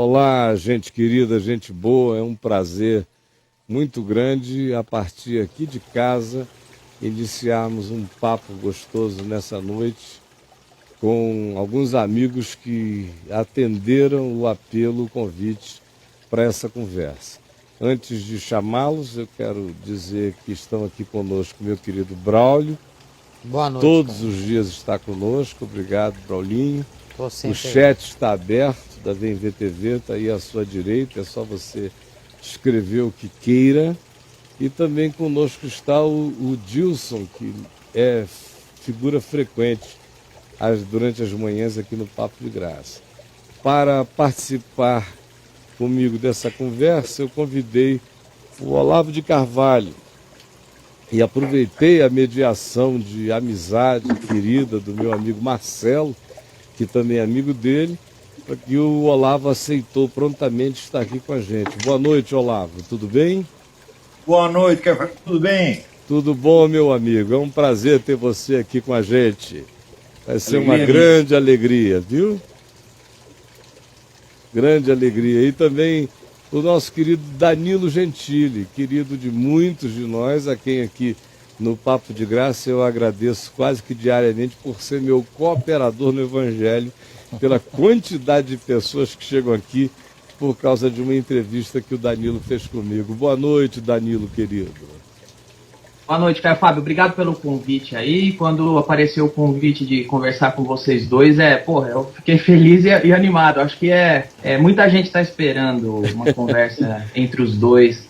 Olá, gente querida, gente boa, é um prazer muito grande a partir aqui de casa iniciarmos um papo gostoso nessa noite com alguns amigos que atenderam o apelo, o convite para essa conversa. Antes de chamá-los, eu quero dizer que estão aqui conosco meu querido Braulio. Boa noite. Todos os dias está conosco, obrigado, Braulinho. O chat aí. está aberto da VMVTV, está aí à sua direita, é só você escrever o que queira. E também conosco está o Dilson, que é figura frequente durante as manhãs aqui no Papo de Graça. Para participar comigo dessa conversa, eu convidei o Olavo de Carvalho e aproveitei a mediação de amizade querida do meu amigo Marcelo, que também é amigo dele, para que o Olavo aceitou prontamente estar aqui com a gente. Boa noite, Olavo, tudo bem? Boa noite, tudo bem? Tudo bom, meu amigo, é um prazer ter você aqui com a gente. Vai ser uma Alegria grande alegria, viu? Grande alegria. E também o nosso querido Danilo Gentili, querido de muitos de nós, a quem aqui no Papo de Graça eu agradeço quase que diariamente por ser meu cooperador no Evangelho, pela quantidade de pessoas que chegam aqui por causa de uma entrevista que o Danilo fez comigo. Boa noite, Danilo, querido. Boa noite, Caio Fábio. Obrigado pelo convite aí. Quando apareceu o convite de conversar com vocês dois, eu fiquei feliz e animado. Acho que muita gente está esperando uma conversa entre os dois.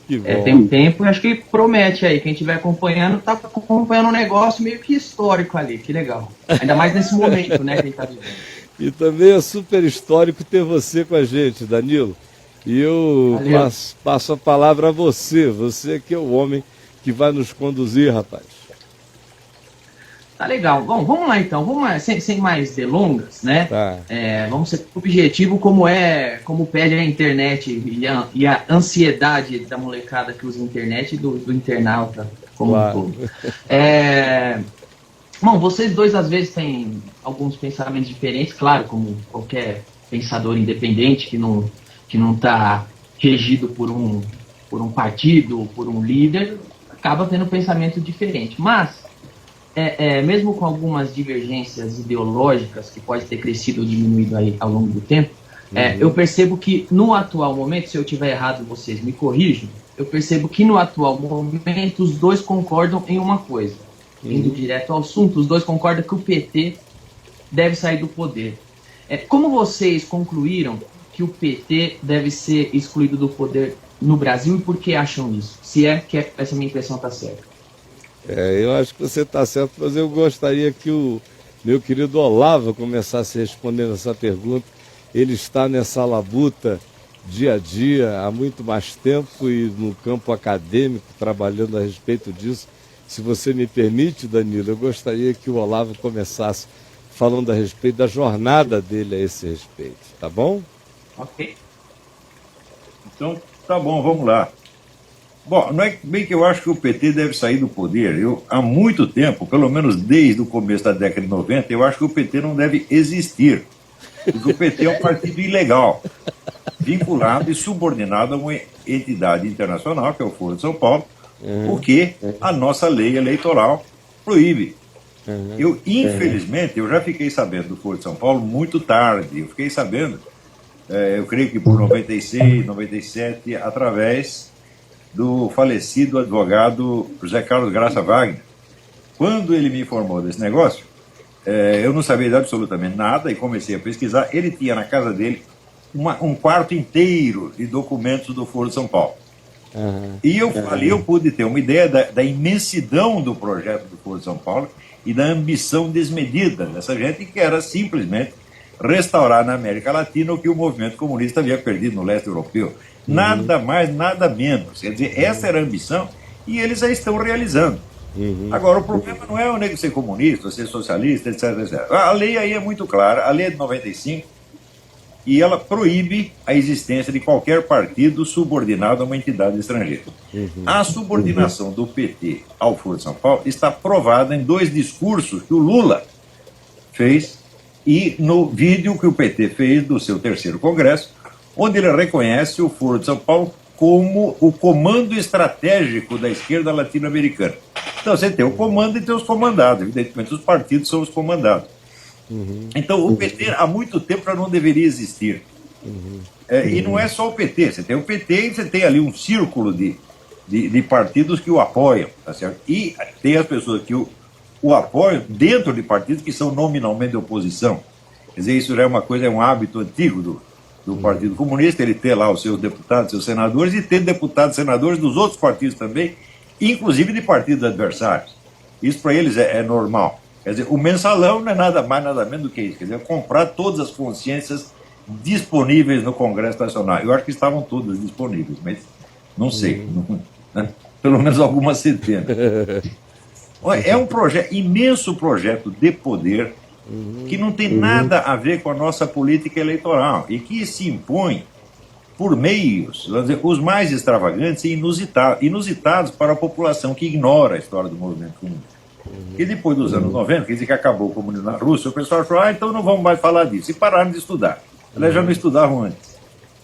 Tem um tempo e acho que promete aí. Quem estiver acompanhando, está acompanhando um negócio meio que histórico ali. Que legal. Ainda mais nesse momento, né, que a gente está vivendo. E também é super histórico ter você com a gente, Danilo. E eu passo a palavra a você. Você que é o homem que vai nos conduzir, rapaz. Tá legal. Bom, vamos lá então. Vamos lá, sem mais delongas, né? Tá. Vamos ser objetivo como pede a internet e a ansiedade da molecada que usa a internet e do internauta como um todo. Bom, vocês dois às vezes têm alguns pensamentos diferentes, claro, como qualquer pensador independente que não está regido por um partido, por um líder, acaba tendo um pensamento diferente. Mas, mesmo com algumas divergências ideológicas que pode ter crescido ou diminuído aí ao longo do tempo, eu percebo que no atual momento, se eu estiver errado, vocês me corrijam, eu percebo que no atual momento os dois concordam em uma coisa. Indo direto ao assunto, os dois concordam que o PT deve sair do poder. Como vocês concluíram que o PT deve ser excluído do poder no Brasil e por que acham isso? Se essa minha impressão está certa. Eu acho que você está certo, mas eu gostaria que o meu querido Olavo começasse respondendo essa pergunta. Ele está nessa labuta dia a dia há muito mais tempo e no campo acadêmico, trabalhando a respeito disso. Se você me permite, Danilo, eu gostaria que o Olavo começasse falando a respeito da jornada dele a esse respeito, tá bom? Ok. Então, tá bom, vamos lá. Bom, não é bem que eu acho que o PT deve sair do poder. Há muito tempo, pelo menos desde o começo da década de 90, eu acho que o PT não deve existir. Porque o PT é um partido ilegal, vinculado e subordinado a uma entidade internacional, que é o Foro de São Paulo, porque a nossa lei eleitoral proíbe. Infelizmente, eu já fiquei sabendo do Foro de São Paulo muito tarde. Eu fiquei sabendo, eu creio que por 96, 97, através do falecido advogado José Carlos Graça Wagner. Quando ele me informou desse negócio, eu não sabia de absolutamente nada e comecei a pesquisar. Ele tinha na casa dele um quarto inteiro de documentos do Foro de São Paulo. E ali eu pude ter uma ideia da imensidão do projeto do Foro de São Paulo e da ambição desmedida dessa gente, que era simplesmente restaurar na América Latina o que o movimento comunista havia perdido no leste europeu. Nada mais, nada menos. Quer dizer, essa era a ambição e eles a estão realizando. Agora, o problema não é o nego ser comunista, ser socialista, etc, etc. A lei aí é muito clara, a lei é de 95, e ela proíbe a existência de qualquer partido subordinado a uma entidade estrangeira. A subordinação do PT ao Foro de São Paulo está provada em dois discursos que o Lula fez e no vídeo que o PT fez do seu terceiro congresso, onde ele reconhece o Foro de São Paulo como o comando estratégico da esquerda latino-americana. Então você tem o comando e tem os comandados, evidentemente os partidos são os comandados. Então o PT há muito tempo já não deveria existir. E não é só o PT, você tem o PT e você tem ali um círculo de partidos que o apoiam, tá certo? E tem as pessoas que o apoiam dentro de partidos que são nominalmente de oposição. Quer dizer, isso já é uma coisa, é um hábito antigo do Partido Comunista, ele ter lá os seus deputados, seus senadores, e ter deputados e senadores dos outros partidos também, inclusive de partidos adversários. Isso para eles é normal. Quer dizer, o mensalão não é nada mais, nada menos do que isso. Quer dizer, comprar todas as consciências disponíveis no Congresso Nacional. Eu acho que estavam todas disponíveis, mas não sei. Né? Pelo menos algumas centenas. É um imenso projeto de poder que não tem nada a ver com a nossa política eleitoral e que se impõe por meios, vamos dizer, os mais extravagantes e inusitados para a população que ignora a história do movimento comunista. E depois dos anos 90, quer dizer que acabou o comunismo na Rússia, o pessoal falou, então não vamos mais falar disso. E pararam de estudar. Eles já não estudavam antes.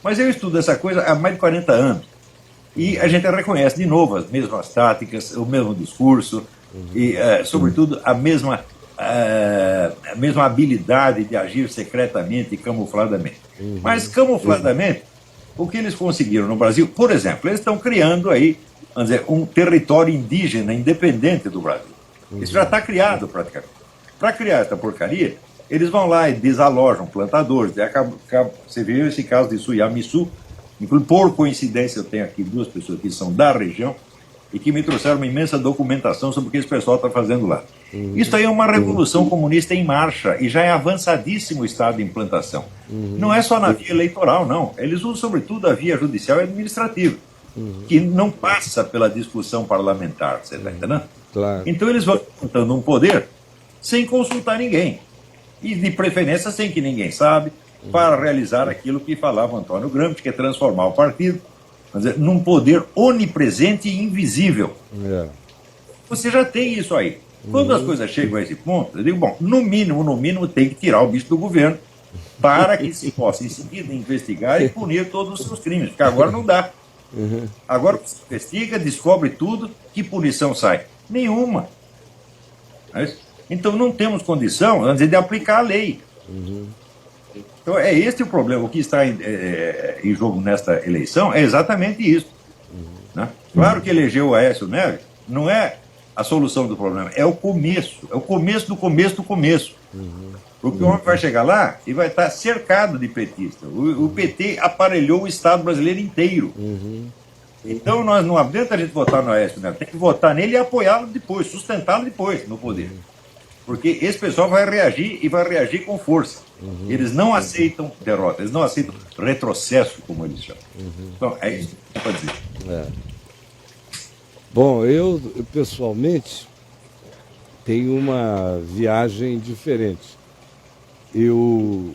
Mas eu estudo essa coisa há mais de 40 anos. E a gente reconhece de novo as mesmas táticas, o mesmo discurso e, sobretudo, a mesma habilidade de agir secretamente e camufladamente. Mas, camufladamente, o que eles conseguiram no Brasil, por exemplo, eles estão criando aí, vamos dizer, um território indígena independente do Brasil. Isso já está criado praticamente. Para criar essa porcaria, eles vão lá e desalojam plantadores. Você viu esse caso de Suiamiçu. Por coincidência, eu tenho aqui duas pessoas que são da região e que me trouxeram uma imensa documentação sobre o que esse pessoal está fazendo lá. Isso aí é uma revolução comunista em marcha e já é avançadíssimo o estado de implantação. Não é só na via eleitoral, não. Eles usam, sobretudo, a via judicial e administrativa, que não passa pela discussão parlamentar, você está entendendo? Claro. Então eles vão montando um poder sem consultar ninguém. E, de preferência, sem que ninguém sabe, para realizar aquilo que falava Antônio Gramsci, que é transformar o partido, quer dizer, num poder onipresente e invisível. Você já tem isso aí. Quando as coisas chegam a esse ponto, eu digo, bom, no mínimo, tem que tirar o bicho do governo para que se possa, em seguida, investigar e punir todos os seus crimes, porque agora não dá. Agora você investiga, descobre tudo, que punição sai? Nenhuma. Então não temos condição, vamos dizer, de aplicar a lei. Então é este o problema. O que está em jogo nesta eleição é exatamente isso. Né? Claro que eleger o Aécio Neves não é a solução do problema, é o começo. É o começo do começo do começo. Porque o homem vai chegar lá e vai estar cercado de petistas. O PT aparelhou o Estado brasileiro inteiro. Então nós não adianta a gente votar no Aécio Neves, tem que votar nele e apoiá-lo depois, sustentá-lo depois no poder. Porque esse pessoal vai reagir e vai reagir com força. Eles não aceitam derrota, eles não aceitam retrocesso, como eles chamam. Então, é isso que eu vou dizer. Bom, eu pessoalmente tenho uma viagem diferente. Eu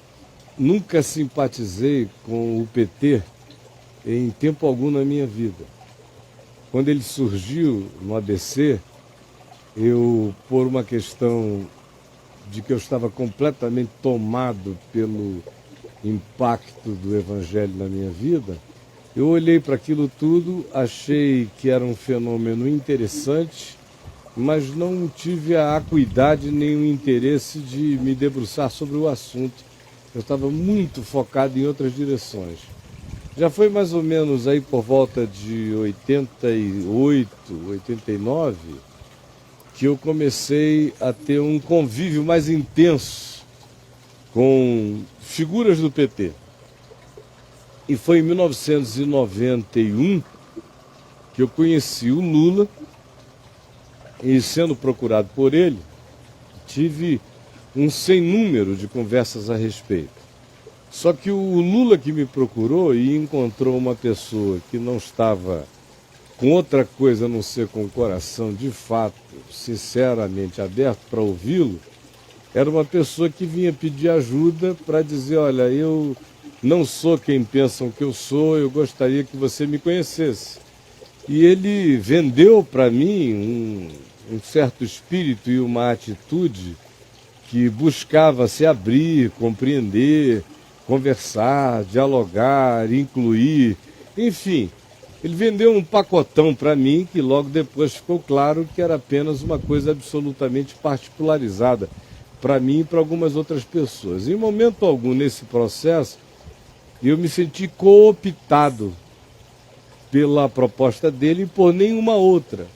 nunca simpatizei com o PT em tempo algum na minha vida. Quando ele surgiu no ABC, eu, por uma questão de que eu estava completamente tomado pelo impacto do Evangelho na minha vida, eu olhei para aquilo tudo, achei que era um fenômeno interessante, mas não tive a acuidade nem o interesse de me debruçar sobre o assunto. Eu estava muito focado em outras direções. Já foi mais ou menos aí por volta de 88, 89, que eu comecei a ter um convívio mais intenso com figuras do PT. E foi em 1991 que eu conheci o Lula e, sendo procurado por ele, tive um sem número de conversas a respeito. Só que o Lula que me procurou e encontrou uma pessoa que não estava com outra coisa a não ser com o coração de fato, sinceramente aberto para ouvi-lo, era uma pessoa que vinha pedir ajuda para dizer, olha, eu não sou quem pensam que eu sou, eu gostaria que você me conhecesse. E ele vendeu para mim um certo espírito e uma atitude que buscava se abrir, compreender, conversar, dialogar, incluir, enfim. Ele vendeu um pacotão para mim que logo depois ficou claro que era apenas uma coisa absolutamente particularizada para mim e para algumas outras pessoas. Em momento algum nesse processo, eu me senti cooptado pela proposta dele e por nenhuma outra.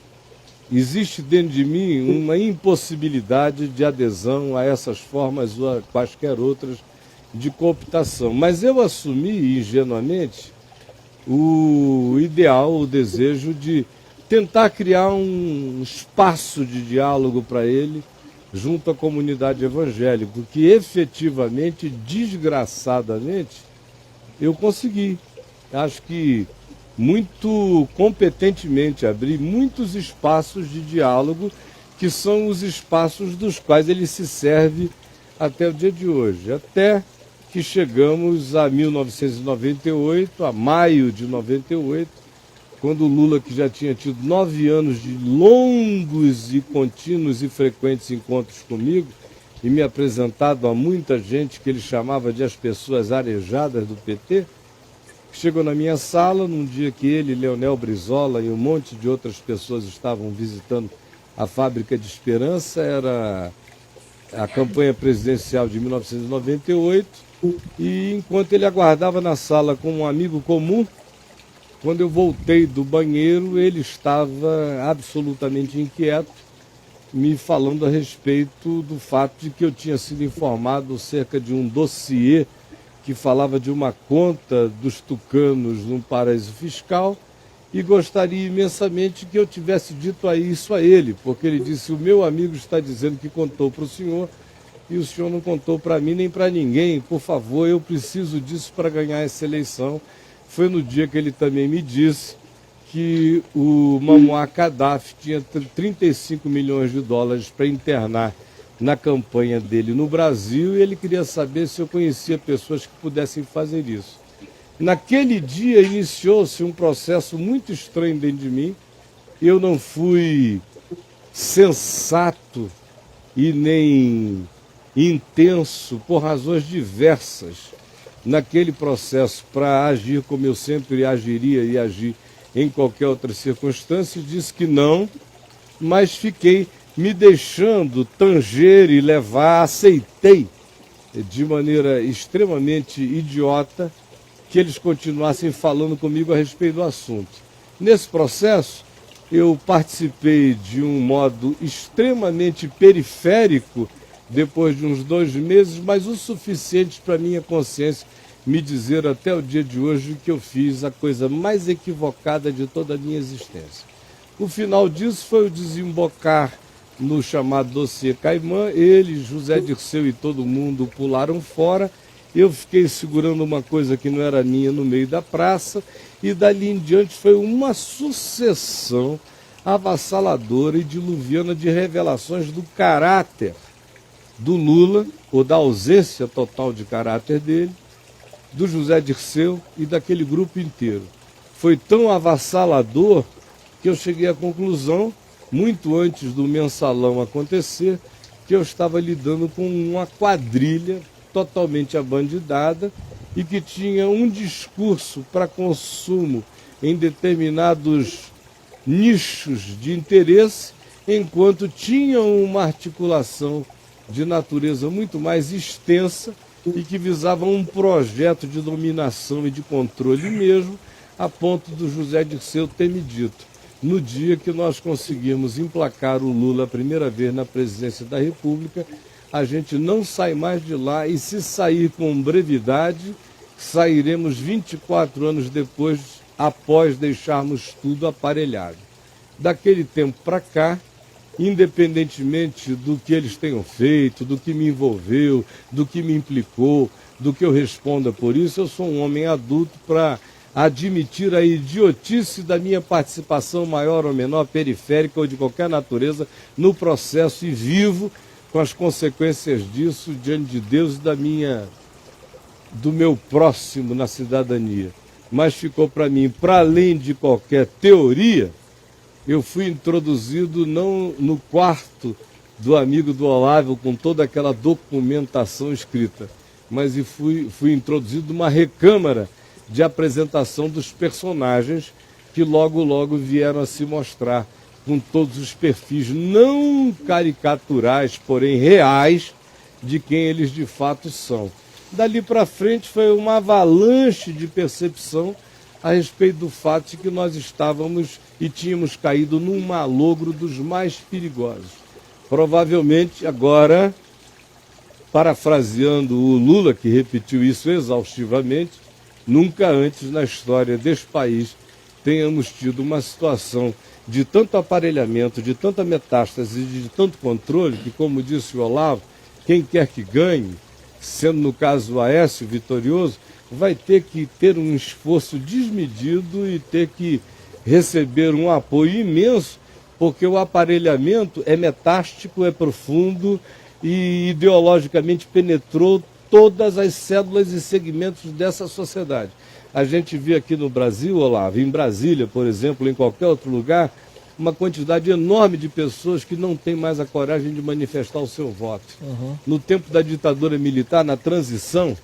Existe dentro de mim uma impossibilidade de adesão a essas formas ou a quaisquer outras de cooptação. Mas eu assumi ingenuamente o ideal, o desejo de tentar criar um espaço de diálogo para ele junto à comunidade evangélica, que efetivamente, desgraçadamente, eu consegui. Acho que muito competentemente abri muitos espaços de diálogo, que são os espaços dos quais ele se serve até o dia de hoje. Até que chegamos a 1998, a maio de 98, quando o Lula, que já tinha tido 9 anos de longos e contínuos e frequentes encontros comigo, e me apresentado a muita gente que ele chamava de as pessoas arejadas do PT, chegou na minha sala num dia que ele, Leonel Brizola e um monte de outras pessoas estavam visitando a Fábrica de Esperança. Era a campanha presidencial de 1998, e enquanto ele aguardava na sala com um amigo comum, quando eu voltei do banheiro, ele estava absolutamente inquieto, me falando a respeito do fato de que eu tinha sido informado acerca de um dossiê que falava de uma conta dos tucanos num paraíso fiscal, e gostaria imensamente que eu tivesse dito isso a ele, porque ele disse: o meu amigo está dizendo que contou para o senhor e o senhor não contou para mim nem para ninguém. Por favor, eu preciso disso para ganhar essa eleição. Foi no dia que ele também me disse que o Muammar Gaddafi tinha 35 milhões de dólares para internar na campanha dele no Brasil, e ele queria saber se eu conhecia pessoas que pudessem fazer isso. Naquele dia iniciou-se um processo muito estranho dentro de mim. Eu não fui sensato e nem intenso por razões diversas naquele processo para agir como eu sempre agiria e agir em qualquer outra circunstância. Disse que não, mas fiquei me deixando tanger e levar. Aceitei de maneira extremamente idiota que eles continuassem falando comigo a respeito do assunto. Nesse processo, eu participei de um modo extremamente periférico, depois de uns 2 meses, mas o suficiente para minha consciência me dizer até o dia de hoje que eu fiz a coisa mais equivocada de toda a minha existência. O final disso foi o desembocar no chamado dossiê Caimã. Ele, José Dirceu e todo mundo pularam fora. Eu fiquei segurando uma coisa que não era minha no meio da praça, e dali em diante foi uma sucessão avassaladora e diluviana de revelações do caráter do Lula, ou da ausência total de caráter dele, do José Dirceu e daquele grupo inteiro. Foi tão avassalador que eu cheguei à conclusão, muito antes do mensalão acontecer, que eu estava lidando com uma quadrilha totalmente abandidada e que tinha um discurso para consumo em determinados nichos de interesse, enquanto tinham uma articulação de natureza muito mais extensa e que visava um projeto de dominação e de controle mesmo, a ponto do José Dirceu ter me dito: no dia que nós conseguimos emplacar o Lula a primeira vez na presidência da República, a gente não sai mais de lá, e se sair com brevidade, sairemos 24 anos depois, após deixarmos tudo aparelhado. Daquele tempo para cá, independentemente do que eles tenham feito, do que me envolveu, do que me implicou, do que eu responda por isso, eu sou um homem adulto para admitir a idiotice da minha participação, maior ou menor, periférica ou de qualquer natureza, no processo, e vivo com as consequências disso diante de Deus e do meu próximo na cidadania. Mas ficou para mim, para além de qualquer teoria, eu fui introduzido não no quarto do amigo do Olavo com toda aquela documentação escrita. mas fui introduzido numa recâmara de apresentação dos personagens que logo vieram a se mostrar com todos os perfis não caricaturais, porém reais, de quem eles de fato são. Dali para frente foi uma avalanche de percepção a respeito do fato de que nós estávamos e tínhamos caído num malogro dos mais perigosos. Provavelmente agora, parafraseando o Lula, que repetiu isso exaustivamente, nunca antes na história deste país tenhamos tido uma situação de tanto aparelhamento, de tanta metástase, de tanto controle, que, como disse o Olavo, quem quer que ganhe, sendo no caso o Aécio vitorioso, vai ter que ter um esforço desmedido e ter que receber um apoio imenso, porque o aparelhamento é metástico, é profundo e ideologicamente penetrou todas as células e segmentos dessa sociedade. A gente vê aqui no Brasil, Olavo, em Brasília, por exemplo, em qualquer outro lugar, uma quantidade enorme de pessoas que não têm mais a coragem de manifestar o seu voto. No tempo da ditadura militar, na transição,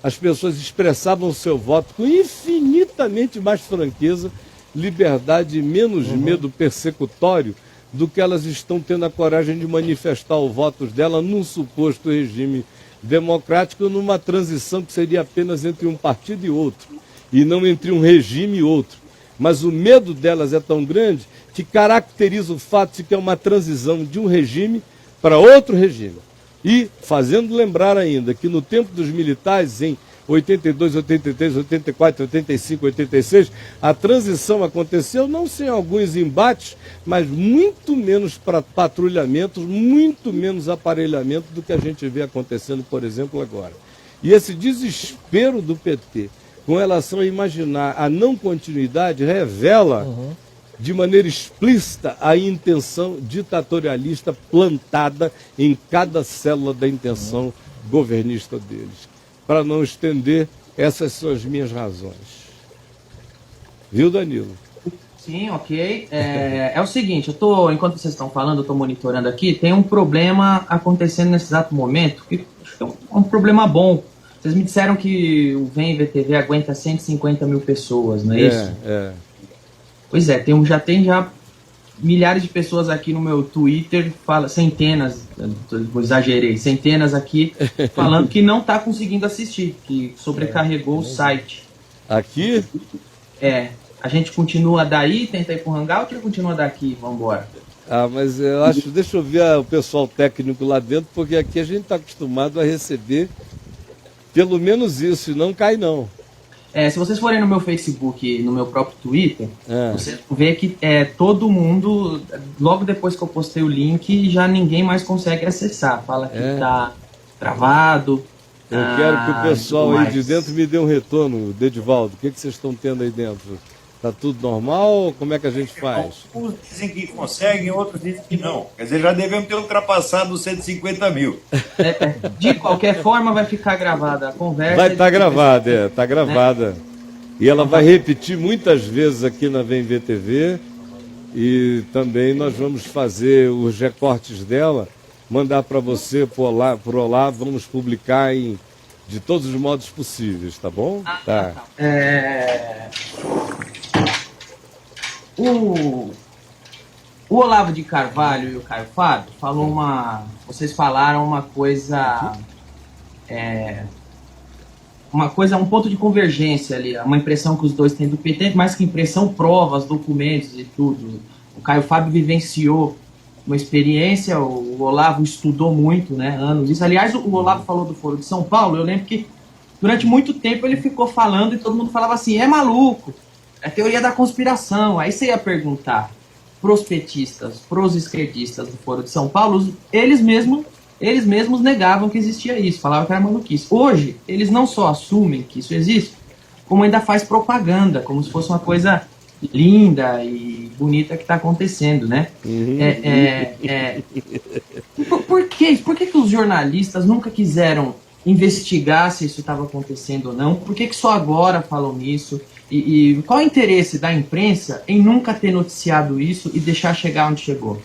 as pessoas expressavam o seu voto com infinitamente mais franqueza, liberdade e menos medo persecutório do que elas estão tendo a coragem de manifestar o voto dela num suposto regime democrático, numa transição que seria apenas entre um partido e outro, e não entre um regime e outro. Mas o medo delas é tão grande que caracteriza o fato de que é uma transição de um regime para outro regime. E fazendo lembrar ainda que no tempo dos militares, em 82, 83, 84, 85, 86, a transição aconteceu não sem alguns embates, mas muito menos patrulhamentos, muito menos aparelhamento do que a gente vê acontecendo, por exemplo, agora. E esse desespero do PT com relação a imaginar a não continuidade revela de maneira explícita a intenção ditatorialista plantada em cada célula da intenção governista deles. Para não estender, essas são as minhas razões. Viu, Danilo? Sim, ok. É o seguinte, enquanto vocês estão falando, eu estou monitorando aqui, tem um problema acontecendo nesse exato momento, que acho que é um problema bom. Vocês me disseram que o Vem VTV aguenta 150 mil pessoas, não é isso? Pois é, já tem milhares de pessoas aqui no meu Twitter, centenas, eu exagerei, centenas aqui, falando que não está conseguindo assistir, que sobrecarregou o site. Aqui? A gente continua daí, tenta ir pro Hangout ou continua daqui? Vamos embora. Mas eu acho, deixa eu ver o pessoal técnico lá dentro, porque aqui a gente está acostumado a receber pelo menos isso, e não cai não. Se vocês forem no meu Facebook, no meu próprio Twitter, vocês vão ver que todo mundo, logo depois que eu postei o link, já ninguém mais consegue acessar. Fala que tá travado. Eu quero que o pessoal aí de dentro me dê um retorno, Dedivaldo. O que vocês estão tendo aí dentro? Tá tudo normal? Como é que a gente faz? Uns dizem que conseguem, outros dizem que não. Quer dizer, já devemos ter ultrapassado os 150 mil. De qualquer forma, vai ficar gravada a conversa. Vai estar gravada, está gravada. E ela vai repetir muitas vezes aqui na Vem VTV. E também nós vamos fazer os recortes dela, mandar para você, por lá, vamos publicar de todos os modos possíveis, tá bom? Tá. O Olavo de Carvalho e o Caio Fábio vocês falaram uma coisa, um ponto de convergência ali, uma impressão que os dois têm do PT, mais que impressão, provas, documentos e tudo. O Caio Fábio vivenciou uma experiência, o Olavo estudou muito, né, anos isso. Aliás, o Olavo falou do Foro de São Paulo, eu lembro que durante muito tempo ele ficou falando e todo mundo falava assim, é maluco, é teoria da conspiração. Aí você ia perguntar pros petistas, pros esquerdistas do Foro de São Paulo, eles mesmos negavam que existia isso, falavam que era maluquice. Hoje, eles não só assumem que isso existe, como ainda faz propaganda, como se fosse uma coisa linda e bonita que está acontecendo, né? Por quê? Por que os jornalistas nunca quiseram investigar se isso estava acontecendo ou não? Por que só agora falam nisso? E qual é o interesse da imprensa em nunca ter noticiado isso e deixar chegar onde chegou?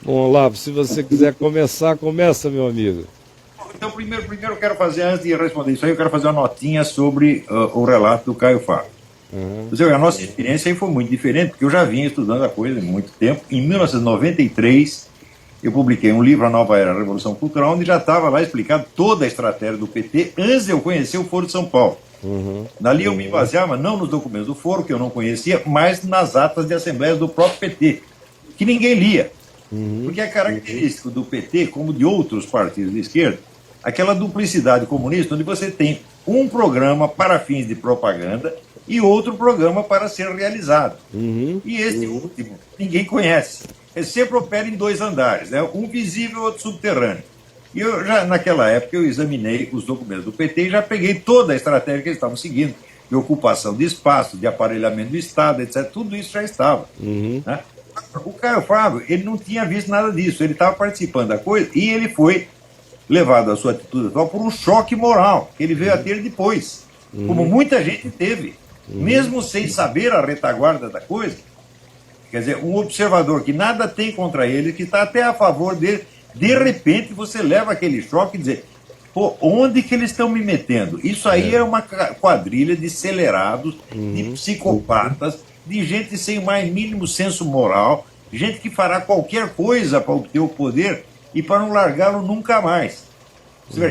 Bom, Olavo, se você quiser começar, começa, meu amigo. Então, primeiro eu quero fazer, antes de responder isso aí, eu quero fazer uma notinha sobre o relato do Caio Fábio. A nossa experiência aí foi muito diferente, porque eu já vinha estudando a coisa há muito tempo. Em 1993, eu publiquei um livro, A Nova Era, a Revolução Cultural, onde já estava lá explicado toda a estratégia do PT antes de eu conhecer o Foro de São Paulo. Dali eu me baseava não nos documentos do Foro, que eu não conhecia, mas nas atas de assembleias do próprio PT, que ninguém lia. Porque é característico do PT, como de outros partidos de esquerda, aquela duplicidade comunista, onde você tem um programa para fins de propaganda e outro programa para ser realizado. E esse último ninguém conhece. Ele sempre opera em 2 andares, né? Um visível e outro subterrâneo. E eu já, naquela época, eu examinei os documentos do PT e já peguei toda a estratégia que eles estavam seguindo, de ocupação de espaço, de aparelhamento do Estado, etc. Tudo isso já estava. Né? O Caio Fábio, ele não tinha visto nada disso, ele estava participando da coisa e ele foi levado à sua atitude atual por um choque moral que ele veio a ter depois, como muita gente teve, mesmo sem saber a retaguarda da coisa. Quer dizer, um observador que nada tem contra ele, que está até a favor dele, de repente você leva aquele choque e dizer, pô, onde que eles estão me metendo? Isso aí é uma quadrilha de acelerados, de psicopatas, de gente sem o mais mínimo senso moral, gente que fará qualquer coisa para obter o poder e para não largá-lo nunca mais.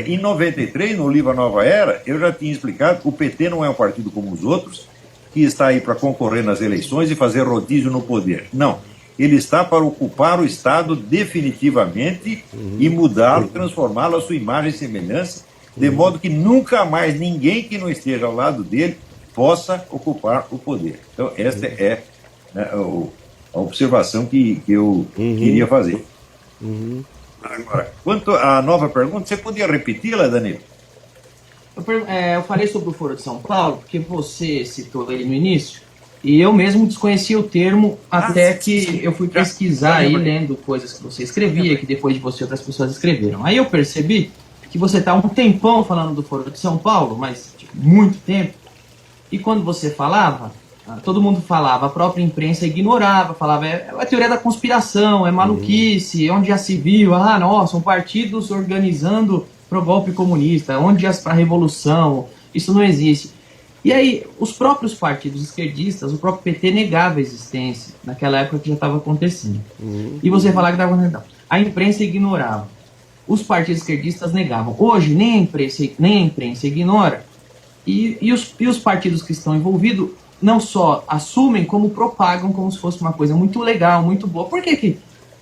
Em 93, no livro A Nova Era, eu já tinha explicado, o PT não é um partido como os outros, que está aí para concorrer nas eleições e fazer rodízio no poder. Não. Ele está para ocupar o Estado definitivamente e mudá-lo, transformá-lo à sua imagem e semelhança, de modo que nunca mais ninguém que não esteja ao lado dele possa ocupar o poder. Então, esta é, né, a observação que eu queria fazer. Agora, quanto à nova pergunta, você podia repeti-la, Danilo? Eu falei sobre o Foro de São Paulo, porque você citou ele no início, e eu mesmo desconhecia o termo até que eu fui pesquisar aí, lendo coisas que você escrevia, que depois de você outras pessoas escreveram. Aí eu percebi que você está um tempão falando do Foro de São Paulo, mas tipo, muito tempo, e quando você falava, todo mundo falava, a própria imprensa ignorava, falava, é a teoria da conspiração, é maluquice, onde já se viu, são partidos organizando pro golpe comunista, onde a revolução, isso não existe. E aí, os próprios partidos esquerdistas, o próprio PT negava a existência, naquela época que já estava acontecendo. E você falava que estava acontecendo. A imprensa ignorava. Os partidos esquerdistas negavam. Hoje, nem a imprensa ignora, e os partidos que estão envolvidos não só assumem, como propagam como se fosse uma coisa muito legal, muito boa. Por que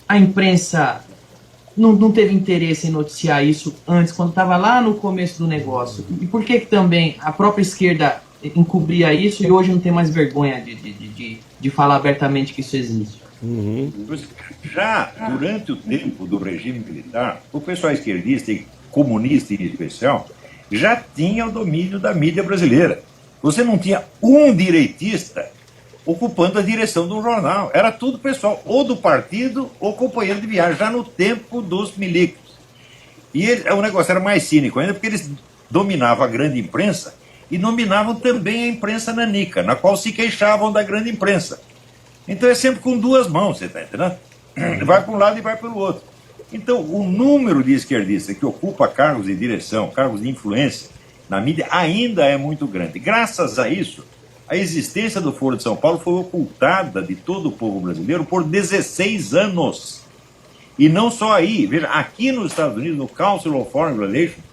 a imprensa não teve interesse em noticiar isso antes, quando estava lá no começo do negócio? E por que também a própria esquerda encobria isso e hoje não tem mais vergonha de falar abertamente que isso existe? Já durante o tempo do regime militar, o pessoal esquerdista e comunista em especial já tinha o domínio da mídia brasileira. Você não tinha um direitista ocupando a direção de um jornal. Era tudo pessoal, ou do partido ou companheiro de viagem, já no tempo dos milicos. E o negócio era mais cínico ainda, porque eles dominavam a grande imprensa e dominavam também a imprensa nanica, na qual se queixavam da grande imprensa. Então é sempre com 2 mãos, você está entendendo? Vai para um lado e vai pelo outro. Então o número de esquerdistas que ocupa cargos de direção, cargos de influência na mídia ainda é muito grande. Graças a isso, a existência do Foro de São Paulo foi ocultada de todo o povo brasileiro por 16 anos. E não só aí. Veja, aqui nos Estados Unidos, no Council of Foreign Relations,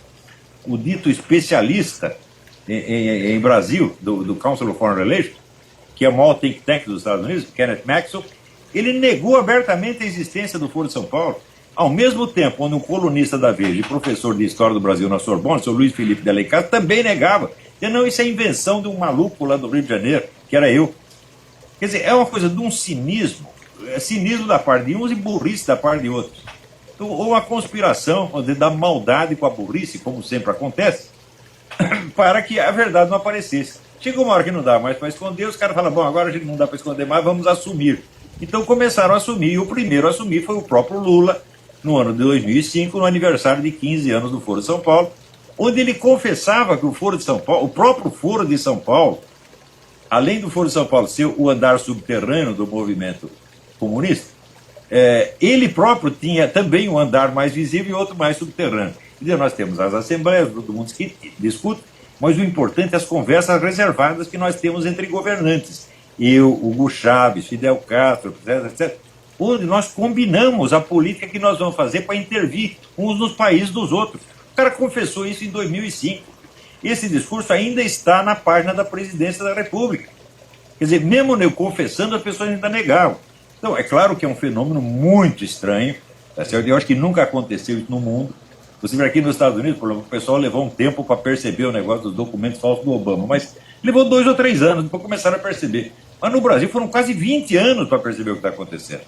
o dito especialista em Brasil, do Council of Foreign Relations, que é o maior think tank dos Estados Unidos, Kenneth Maxwell, ele negou abertamente a existência do Foro de São Paulo. Ao mesmo tempo, onde um colunista da Veja e professor de História do Brasil na Sorbonne, o seu Luiz Felipe de Alencar, também negava. E não, isso é invenção de um maluco lá do Rio de Janeiro, que era eu. Quer dizer, é uma coisa de um cinismo, cinismo da parte de uns e burrice da parte de outros. Então, ou uma conspiração da maldade com a burrice, como sempre acontece, para que a verdade não aparecesse. Chegou uma hora que não dá mais para esconder, os caras falam, bom, agora a gente não dá para esconder mais, vamos assumir. Então começaram a assumir, e o primeiro a assumir foi o próprio Lula, no ano de 2005, no aniversário de 15 anos do Foro de São Paulo, onde ele confessava que o Foro de São Paulo, o próprio Foro de São Paulo, além do Foro de São Paulo ser o andar subterrâneo do movimento comunista, ele próprio tinha também um andar mais visível e outro mais subterrâneo. Quer dizer, nós temos as assembleias, todo mundo discute, mas o importante é as conversas reservadas que nós temos entre governantes. Eu, Hugo Chávez, Fidel Castro, etc, etc, onde nós combinamos a política que nós vamos fazer para intervir uns nos países dos outros. O cara confessou isso em 2005. Esse discurso ainda está na página da presidência da República. Quer dizer, mesmo eu confessando, as pessoas ainda negavam. Então, é claro que é um fenômeno muito estranho, tá certo? Eu acho que nunca aconteceu isso no mundo. Você vê aqui nos Estados Unidos, por exemplo, o pessoal levou um tempo para perceber o negócio dos documentos falsos do Obama, mas levou 2 ou 3 anos, depois começaram a perceber. Mas no Brasil foram quase 20 anos para perceber o que está acontecendo.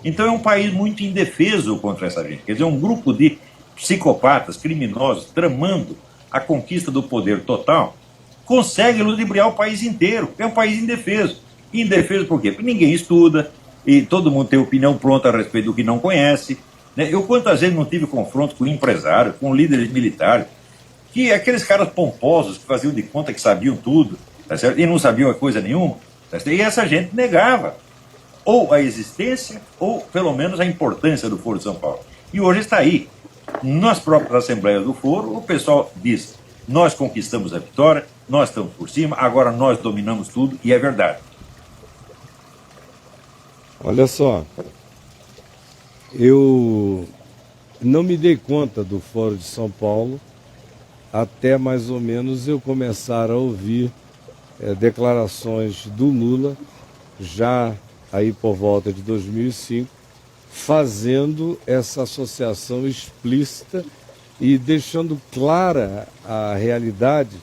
Então é um país muito indefeso contra essa gente. Quer dizer, um grupo de psicopatas, criminosos, tramando a conquista do poder total, consegue ludibriar o país inteiro. É um país indefeso. Indefeso por quê? Porque ninguém estuda, e todo mundo tem opinião pronta a respeito do que não conhece. Eu quantas vezes não tive confronto com empresários, com líderes militares, que aqueles caras pomposos que faziam de conta que sabiam tudo, tá certo? E não sabiam coisa nenhuma, tá certo? E essa gente negava ou a existência ou pelo menos a importância do Foro de São Paulo. E hoje está aí. Nas próprias assembleias do Foro, o pessoal diz: nós conquistamos a vitória, nós estamos por cima, agora nós dominamos tudo, e é verdade. Olha só, eu não me dei conta do Foro de São Paulo até mais ou menos eu começar a ouvir declarações do Lula, já aí por volta de 2005, fazendo essa associação explícita e deixando clara a realidade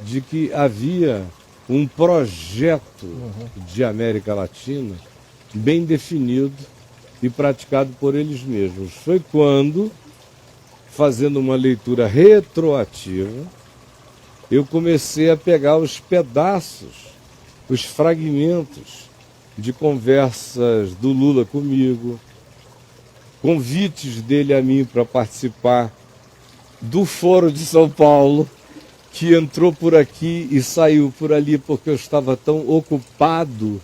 de que havia um projeto de América Latina bem definido e praticado por eles mesmos. Foi quando, fazendo uma leitura retroativa, eu comecei a pegar os pedaços, os fragmentos de conversas do Lula comigo, convites dele a mim para participar do Foro de São Paulo, que entrou por aqui e saiu por ali porque eu estava tão ocupado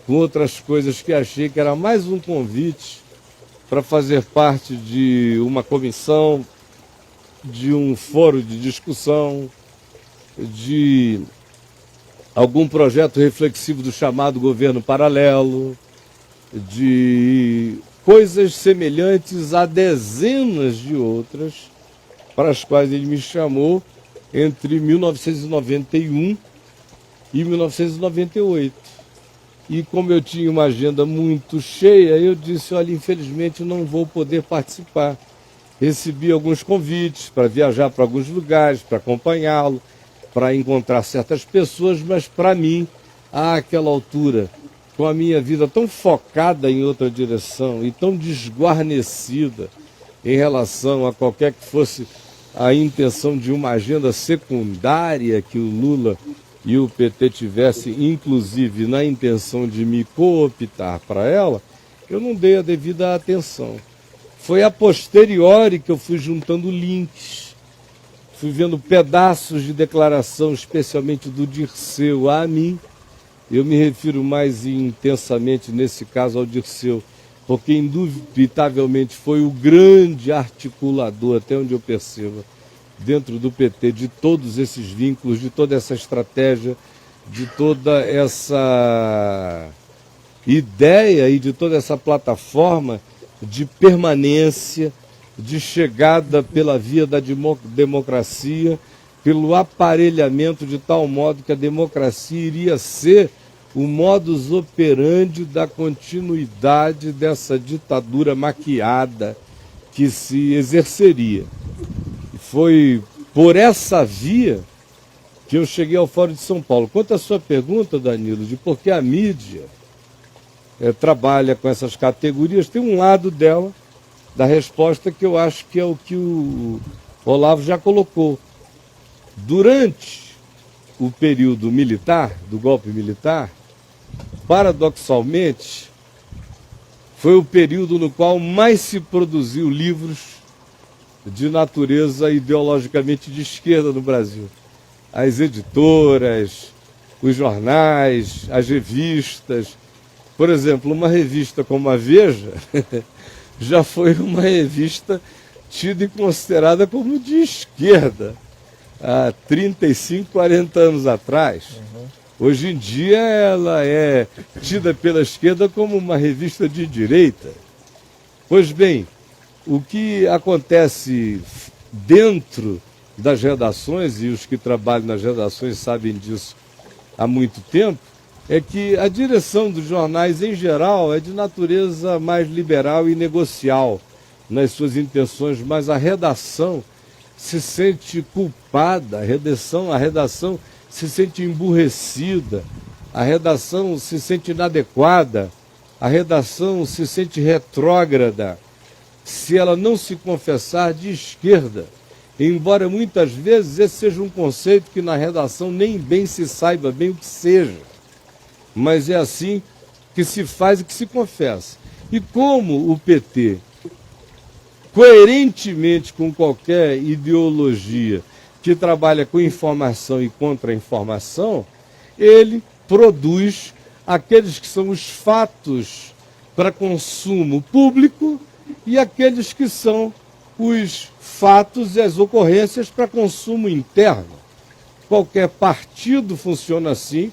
com outras coisas que achei que era mais um convite para fazer parte de uma comissão, de um foro de discussão, de algum projeto reflexivo do chamado governo paralelo, de coisas semelhantes a dezenas de outras para as quais ele me chamou entre 1991 e 1998. E como eu tinha uma agenda muito cheia, eu disse: olha, infelizmente não vou poder participar. Recebi alguns convites para viajar para alguns lugares, para acompanhá-lo, para encontrar certas pessoas, mas para mim, àquela altura, com a minha vida tão focada em outra direção e tão desguarnecida em relação a qualquer que fosse a intenção de uma agenda secundária que o Lula e o PT tivessem, inclusive na intenção de me cooptar para ela, eu não dei a devida atenção. Foi a posteriori que eu fui juntando links, fui vendo pedaços de declaração, especialmente do Dirceu a mim. Eu me refiro mais intensamente, nesse caso, ao Dirceu, porque indubitavelmente foi o grande articulador, até onde eu percebo, dentro do PT, de todos esses vínculos, de toda essa estratégia, de toda essa ideia e de toda essa plataforma de permanência, de chegada pela via da democracia, pelo aparelhamento de tal modo que a democracia iria ser o modus operandi da continuidade dessa ditadura maquiada que se exerceria. E foi por essa via que eu cheguei ao Fórum de São Paulo. Quanto à sua pergunta, Danilo, de por que a mídia trabalha com essas categorias, tem um lado dela, da resposta, que eu acho que é o que o Olavo já colocou. Durante o período militar, do golpe militar, paradoxalmente, foi o período no qual mais se produziu livros de natureza ideologicamente de esquerda no Brasil. As editoras, os jornais, as revistas. Por exemplo, uma revista como a Veja já foi uma revista tida e considerada como de esquerda há 35, 40 anos atrás. Hoje em dia ela é tida pela esquerda como uma revista de direita. Pois bem, o que acontece dentro das redações, e os que trabalham nas redações sabem disso há muito tempo, é que a direção dos jornais em geral é de natureza mais liberal e negocial nas suas intenções, mas a redação se sente culpada, a redação se sente emburrecida, a redação se sente inadequada, a redação se sente retrógrada, se ela não se confessar de esquerda. Embora muitas vezes esse seja um conceito que na redação nem bem se saiba bem o que seja. Mas é assim que se faz e que se confessa. E como o PT, coerentemente com qualquer ideologia que trabalha com informação e contra-informação, ele produz aqueles que são os fatos para consumo público e aqueles que são os fatos e as ocorrências para consumo interno. Qualquer partido funciona assim,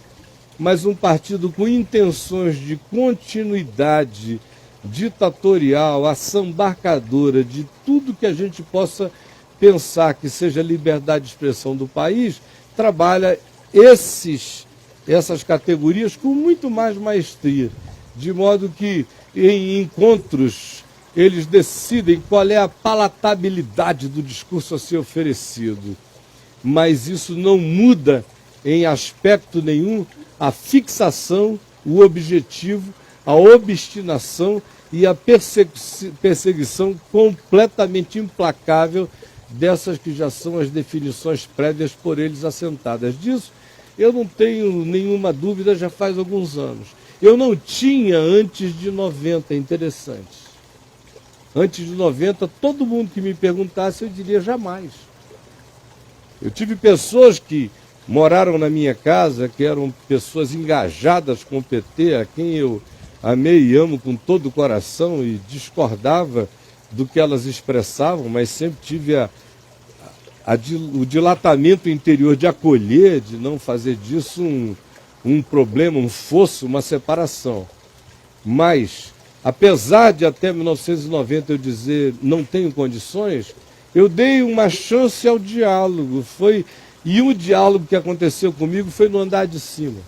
mas um partido com intenções de continuidade ditatorial, assambarcadora de tudo que a gente possa pensar que seja liberdade de expressão do país, trabalha essas categorias com muito mais maestria, de modo que em encontros eles decidem qual é a palatabilidade do discurso a ser oferecido. Mas isso não muda em aspecto nenhum a fixação, o objetivo, a obstinação e a perseguição completamente implacável dessas que já são as definições prévias por eles assentadas. Disso eu não tenho nenhuma dúvida, já faz alguns anos. Eu não tinha antes de 90, interessante. Antes de 90, todo mundo que me perguntasse, eu diria jamais. Eu tive pessoas que moraram na minha casa, que eram pessoas engajadas com o PT, a quem eu amei e amo com todo o coração e discordava do que elas expressavam, mas sempre tive o dilatamento interior de acolher, de não fazer disso um problema, um fosso, uma separação. Mas, apesar de até 1990 eu dizer não tenho condições, eu dei uma chance ao diálogo. E o diálogo que aconteceu comigo foi no andar de cima.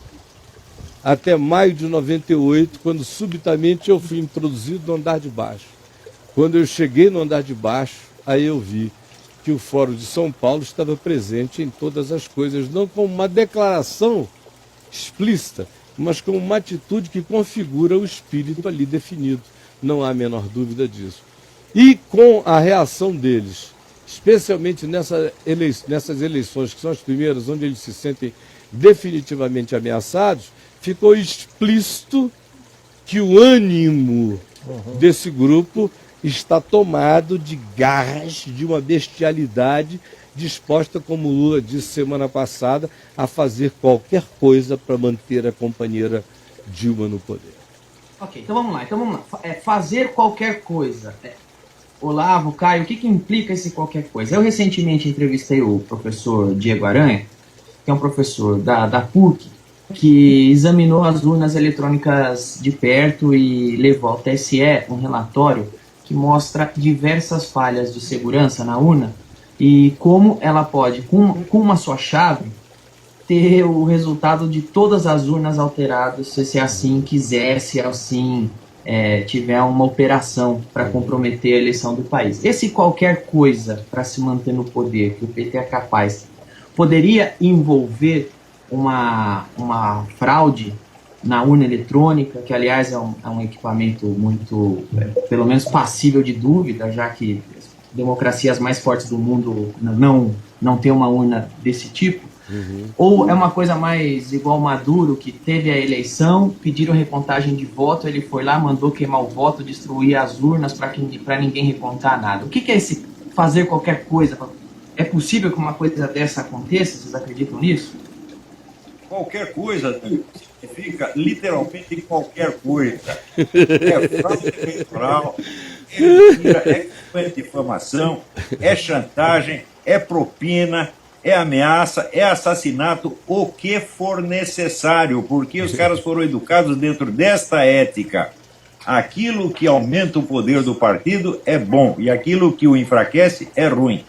Até maio de 98, quando subitamente eu fui introduzido no andar de baixo. Quando eu cheguei no andar de baixo, aí eu vi que o Fórum de São Paulo estava presente em todas as coisas, não como uma declaração explícita, mas como uma atitude que configura o espírito ali definido. Não há a menor dúvida disso. E com a reação deles, especialmente nessas eleições, que são as primeiras onde eles se sentem definitivamente ameaçados, ficou explícito que o ânimo desse grupo está tomado de garras, de uma bestialidade, disposta, como Lula disse semana passada, a fazer qualquer coisa para manter a companheira Dilma no poder. Ok, então vamos lá. Fazer qualquer coisa. Olavo, Caio, o que implica esse qualquer coisa? Eu recentemente entrevistei o professor Diego Aranha, que é um professor da PUC, que examinou as urnas eletrônicas de perto e levou ao TSE um relatório que mostra diversas falhas de segurança na urna e como ela pode, com uma só chave, ter o resultado de todas as urnas alteradas, se assim quiser, se assim tiver uma operação para comprometer a eleição do país. Esse qualquer coisa para se manter no poder, que o PT é capaz, poderia envolver uma fraude na urna eletrônica, que aliás é um equipamento muito, pelo menos passível de dúvida, já que democracias mais fortes do mundo não tem uma urna desse tipo. Ou é uma coisa mais igual Maduro, que teve a eleição, pediram recontagem de voto, ele foi lá, mandou queimar o voto, destruir as urnas para ninguém recontar nada. O que é esse fazer qualquer coisa? É possível que uma coisa dessa aconteça? Vocês acreditam nisso? Qualquer coisa significa literalmente qualquer coisa. É fraude eleitoral, é é difamação, é chantagem, é propina, é ameaça, é assassinato, o que for necessário, porque os caras foram educados dentro desta ética. Aquilo que aumenta o poder do partido é bom, e aquilo que o enfraquece é ruim.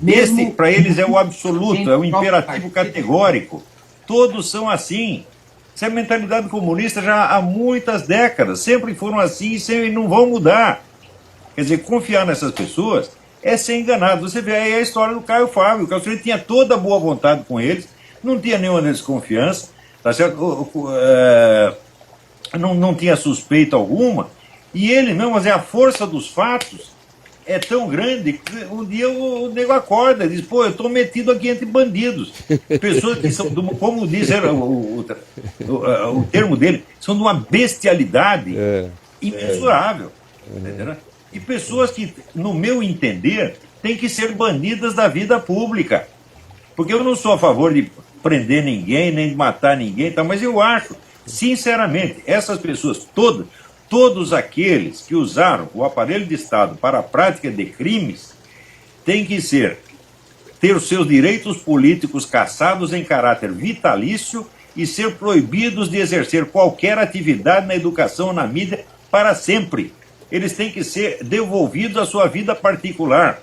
Este, para eles, é o absoluto, é o imperativo categórico. Todos são assim. Isso é mentalidade comunista já há muitas décadas. Sempre foram assim e não vão mudar. Quer dizer, confiar nessas pessoas é ser enganado. Você vê aí a história do Caio Fábio. O Caio Fábio tinha toda a boa vontade com eles, não tinha nenhuma desconfiança, tá certo? Não tinha suspeita alguma. E ele mesmo, mas a força dos fatos é tão grande que um dia o nego acorda e diz, pô, eu estou metido aqui entre bandidos. Pessoas que são, como diz o termo dele, são de uma bestialidade imensurável. Entendeu? E pessoas que, no meu entender, têm que ser banidas da vida pública. Porque eu não sou a favor de prender ninguém, nem de matar ninguém, tá? Mas eu acho, sinceramente, essas pessoas todos aqueles que usaram o aparelho de Estado para a prática de crimes têm que ter os seus direitos políticos cassados em caráter vitalício e ser proibidos de exercer qualquer atividade na educação ou na mídia para sempre. Eles têm que ser devolvidos à sua vida particular.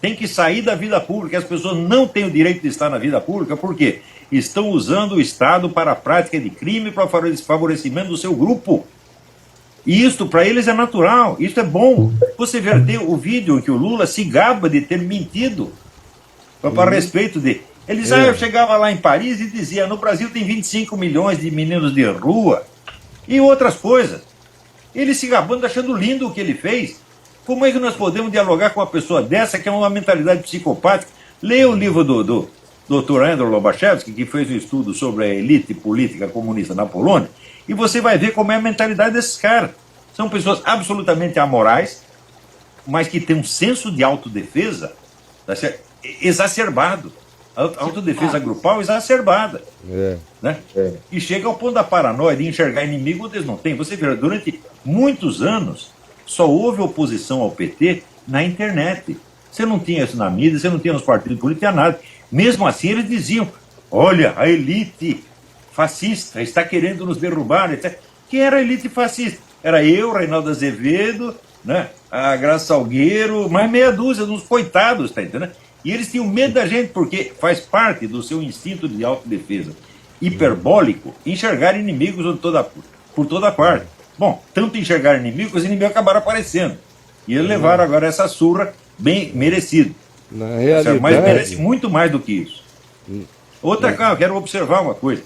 Tem que sair da vida pública. As pessoas não têm o direito de estar na vida pública, por quê? Estão usando o Estado para a prática de crime, para favorecimento do seu grupo. E isto, para eles, é natural, isso é bom. Você ver o vídeo em que o Lula se gaba de ter mentido para respeito de... Ele diz, eu chegava lá em Paris e dizia, no Brasil tem 25 milhões de meninos de rua e outras coisas. Ele se gabando, achando lindo o que ele fez. Como é que nós podemos dialogar com uma pessoa dessa, que é uma mentalidade psicopática? Leia o livro do Dr. Andrew Lobachevsky, que fez um estudo sobre a elite política comunista na Polônia, e você vai ver como é a mentalidade desses caras. São pessoas absolutamente amorais, mas que têm um senso de autodefesa, tá certo? Exacerbado. Autodefesa grupal exacerbada. Né? E chega ao ponto da paranoia de enxergar inimigo onde eles não têm. Você vê, durante muitos anos, só houve oposição ao PT na internet. Você não tinha isso na mídia, você não tinha nos partidos políticos, não tinha nada. Mesmo assim, eles diziam, olha, a elite fascista está querendo nos derrubar, etc. Quem era a elite fascista? Era eu, Reinaldo Azevedo, né? A Graça Salgueiro, mais meia dúzia dos coitados, tá entendendo? E eles tinham medo da gente, porque faz parte do seu instinto de autodefesa hiperbólico enxergar inimigos por toda parte. Bom, tanto enxergar inimigos, os inimigos acabaram aparecendo. E eles levaram agora essa surra bem merecida. Na realidade... Mas merece muito mais do que isso. Outra coisa, eu quero observar uma coisa.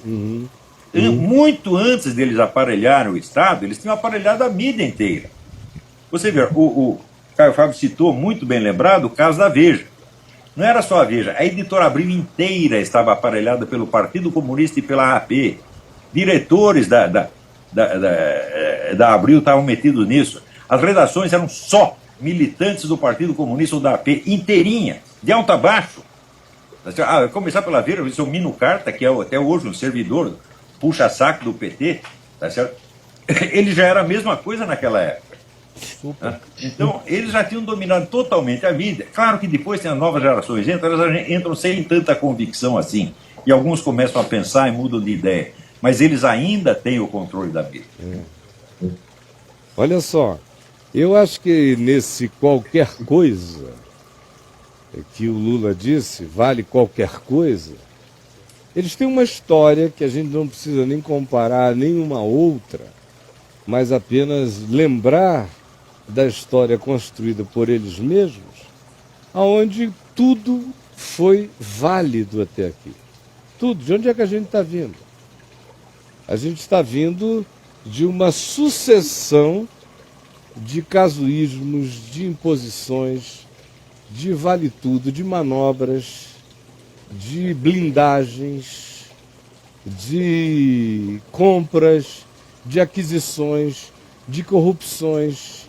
Muito antes deles aparelharem o Estado, eles tinham aparelhado a mídia inteira. Você vê, o Caio Fábio citou, muito bem lembrado, o caso da Veja. Não era só a Veja, a Editora Abril inteira estava aparelhada pelo Partido Comunista e pela AP. Diretores da Abril estavam metidos nisso. As redações eram só militantes do Partido Comunista ou da AP, inteirinha, de alto a baixo. Começar pela Veja, o seu Mino Carta, que é até hoje um servidor, puxa-saco do PT, tá certo? Ele já era a mesma coisa naquela época. Então, eles já tinham dominado totalmente a mídia. Claro que depois tem as novas gerações, elas entram sem tanta convicção assim. E alguns começam a pensar e mudam de ideia. Mas eles ainda têm o controle da mídia. Olha só, eu acho que nesse qualquer coisa que o Lula disse, vale qualquer coisa, eles têm uma história que a gente não precisa nem comparar a nenhuma outra, mas apenas lembrar da história construída por eles mesmos, aonde tudo foi válido até aqui. Tudo. De onde é que a gente está vindo? A gente está vindo de uma sucessão de casuísmos, de imposições, de vale tudo, de manobras, de blindagens, de compras, de aquisições, de corrupções,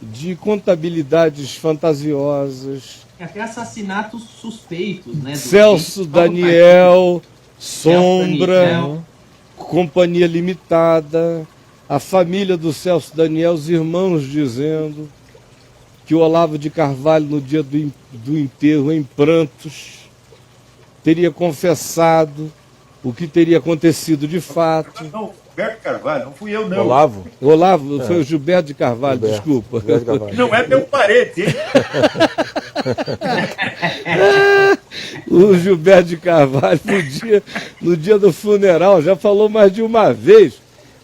de contabilidades fantasiosas. Até assassinatos suspeitos, né? Celso Daniel, Sombra, Companhia Limitada, a família do Celso Daniel, os irmãos dizendo. que o Olavo de Carvalho, no dia do enterro, em prantos, teria confessado o que teria acontecido de fato. Não, Gilberto Carvalho, não fui eu, não. Olavo, foi o Gilberto de Carvalho, desculpa. Gilberto Carvalho. Não é meu parente, hein? O Gilberto de Carvalho, no dia do funeral, já falou mais de uma vez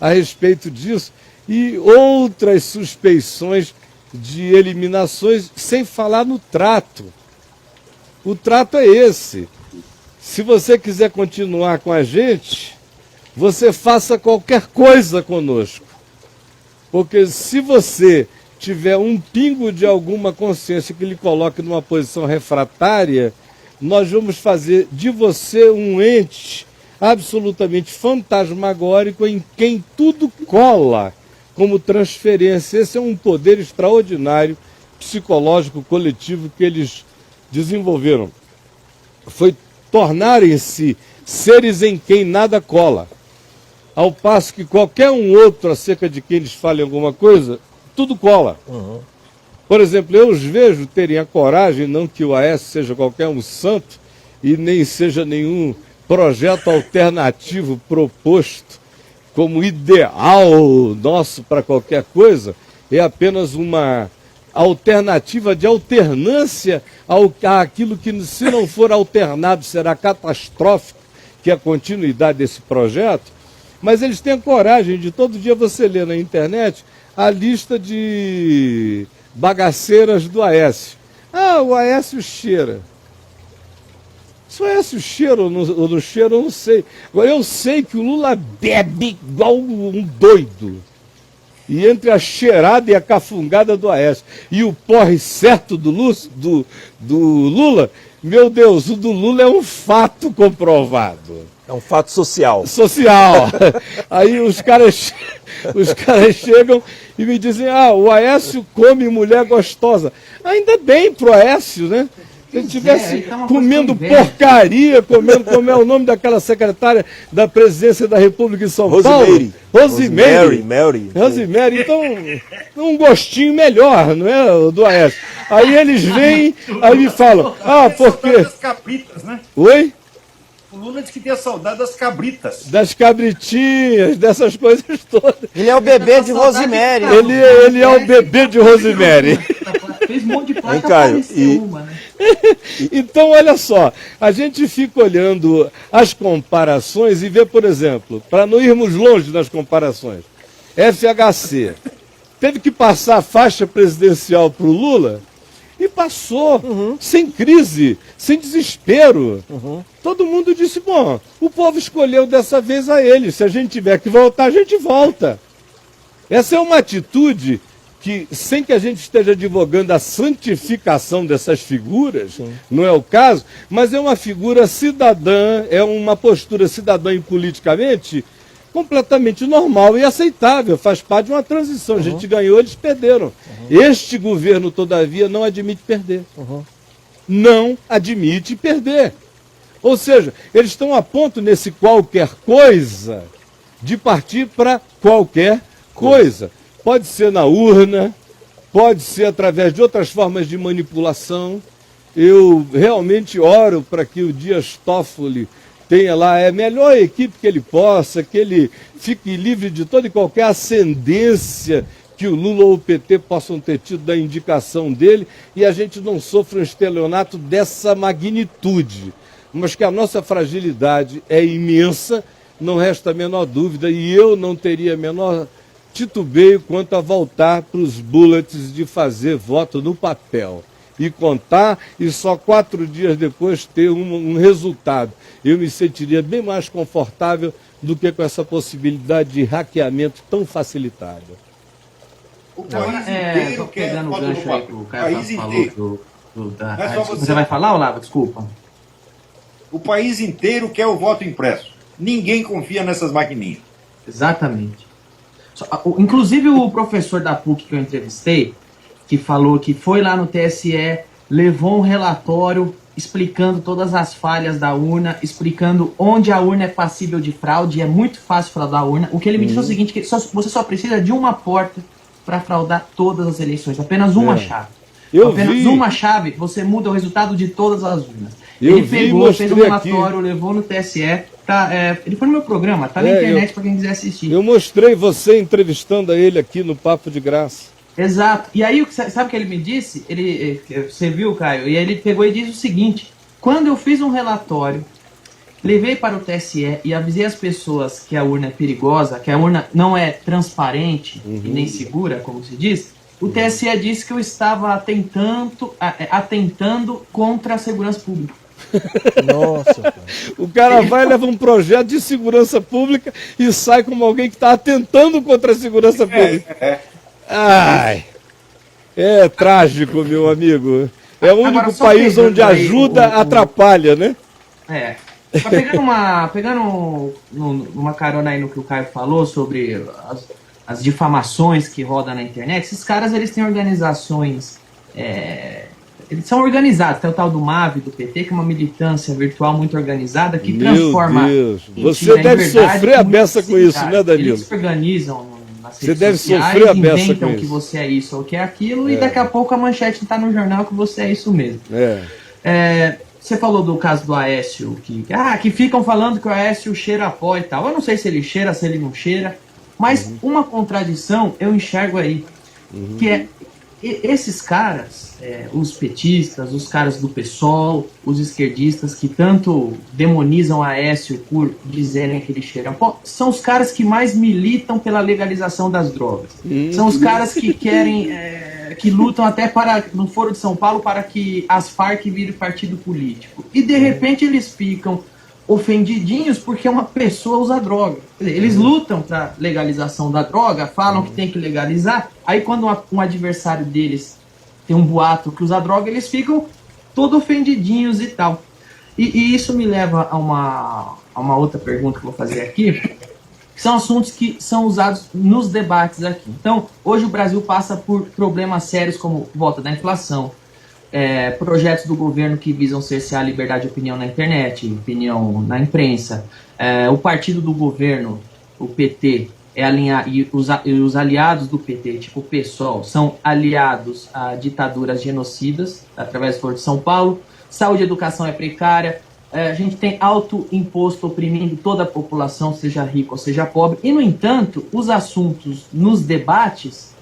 a respeito disso, e outras suspeições de eliminações, sem falar no trato. O trato é esse. Se você quiser continuar com a gente, você faça qualquer coisa conosco. Porque se você tiver um pingo de alguma consciência que lhe coloque numa posição refratária, nós vamos fazer de você um ente absolutamente fantasmagórico em quem tudo cola como transferência. Esse é um poder extraordinário psicológico coletivo que eles desenvolveram. Foi tornarem-se seres em quem nada cola. Ao passo que qualquer um outro acerca de quem eles falem alguma coisa, tudo cola. Por exemplo, eu os vejo terem a coragem, não que o Aécio seja qualquer um santo e nem seja nenhum projeto alternativo proposto como ideal nosso para qualquer coisa, é apenas uma alternativa de alternância àquilo que, se não for alternado, será catastrófico, que é a continuidade desse projeto. Mas eles têm a coragem de todo dia você ler na internet a lista de bagaceiras do Aécio. Ah, o Aécio cheira. Se o Aécio cheira ou não cheira, eu não sei. Agora, eu sei que o Lula bebe igual um doido. E entre a cheirada e a cafungada do Aécio e o porre certo do Lula, meu Deus, o do Lula é um fato comprovado. É um fato social. Social. Aí os caras chegam e me dizem, o Aécio come mulher gostosa. Ainda bem pro Aécio, né? Se ele estivesse comendo porcaria, como é o nome daquela secretária da presidência da República em São Paulo? Rosemary. Rosemary. Então, um gostinho melhor, não é, o do Aécio. Aí eles vêm, aí me falam, porque... Das cabritas, né? Oi? O Lula disse que tem a saudade das cabritas. Das cabritinhas, dessas coisas todas. Ele é o bebê de Rosemary. Ele é o bebê de Rosemary. Fez um monte de placa, uma, né? Então, olha só, a gente fica olhando as comparações e vê, por exemplo, para não irmos longe nas comparações, FHC teve que passar a faixa presidencial para o Lula e passou, sem crise, sem desespero. Todo mundo disse, bom, o povo escolheu dessa vez a ele, se a gente tiver que voltar, a gente volta. Essa é uma atitude que, sem que a gente esteja advogando a santificação dessas figuras, não é o caso, mas é uma figura cidadã, é uma postura cidadã e politicamente completamente normal e aceitável, faz parte de uma transição. A gente ganhou, eles perderam. Este governo, todavia, não admite perder. Não admite perder. Ou seja, eles estão a ponto, nesse qualquer coisa, de partir para qualquer coisa. Pode ser na urna, pode ser através de outras formas de manipulação. Eu realmente oro para que o Dias Toffoli tenha lá a melhor equipe que ele possa, que ele fique livre de toda e qualquer ascendência que o Lula ou o PT possam ter tido da indicação dele e a gente não sofra um estelionato dessa magnitude. Mas que a nossa fragilidade é imensa, não resta a menor dúvida, e eu não teria a menor titubeio quanto a voltar para os bullets de fazer voto no papel e contar e só 4 dias depois ter um resultado. Eu me sentiria bem mais confortável do que com essa possibilidade de hackeamento tão facilitada. O país inteiro quer pegando o voto gancho no aí que papel. o cara falou Não é só você vai falar, Olavo? Desculpa. O país inteiro quer o voto impresso. Ninguém confia nessas maquininhas. Exatamente. Inclusive o professor da PUC que eu entrevistei, que falou que foi lá no TSE, levou um relatório explicando todas as falhas da urna, explicando onde a urna é passível de fraude, e é muito fácil fraudar a urna. O que ele me disse é o seguinte, que você só precisa de uma porta para fraudar todas as eleições, apenas uma chave. Eu apenas vi. uma chave, você muda o resultado de todas as urnas. Eu Ele vi, pegou, fez um mostrei relatório, levou no TSE, ele foi no meu programa, tá na É, internet para quem quiser assistir. Eu mostrei você entrevistando a ele aqui no Papo de Graça. Exato. E aí, sabe o que ele me disse? Você viu, Caio? E aí ele pegou e disse o seguinte: quando eu fiz um relatório, levei para o TSE e avisei as pessoas que a urna é perigosa, que a urna não é transparente e nem segura, como se diz, o TSE disse que eu estava atentando contra a segurança pública. Nossa, cara. O cara vai, leva um projeto de segurança pública e sai como alguém que está atentando contra a segurança pública. Ai, é trágico, meu amigo. É o único Agora, só país pegando onde aí ajuda atrapalha, né? É. Mas pegando uma carona aí no que o Caio falou sobre as difamações que rodam na internet, esses caras eles têm organizações, eles são organizados, tem o tal do MAV, do PT, que é uma militância virtual muito organizada que transforma. Meu Deus, você mentira em deve verdade sofrer a com beça com isso, né, Danilo? Eles se organizam nas Você redes deve sociais, sofrer a beça inventam com que isso. você é isso ou que é aquilo, e daqui a pouco a manchete está no jornal que você é isso mesmo. Você falou do caso do Aécio, que ficam falando que o Aécio cheira pó e tal. Eu não sei se ele cheira, se ele não cheira, mas uma contradição eu enxergo aí, que é esses caras, os petistas, os caras do PSOL, os esquerdistas que tanto demonizam Aécio por dizerem que ele cheira pó, são os caras que mais militam pela legalização das drogas. São os caras que querem, que lutam até no Foro de São Paulo para que as Farc virem partido político. E de repente eles ficam ofendidinhos porque uma pessoa usa droga. Quer dizer, eles lutam para legalização da droga, falam que tem que legalizar, aí quando um adversário deles tem um boato que usa droga, eles ficam todo ofendidinhos e tal. E isso me leva a uma outra pergunta que eu vou fazer aqui, que são assuntos que são usados nos debates aqui. Então, hoje o Brasil passa por problemas sérios como volta da inflação, projetos do governo que visam cercear a liberdade de opinião na internet, opinião na imprensa. O partido do governo, o PT, e os aliados do PT, tipo o PSOL, são aliados a ditaduras genocidas, através do Foro de São Paulo. Saúde e educação é precária. A gente tem alto imposto oprimindo toda a população, seja rica ou seja pobre. E, no entanto, os assuntos nos debates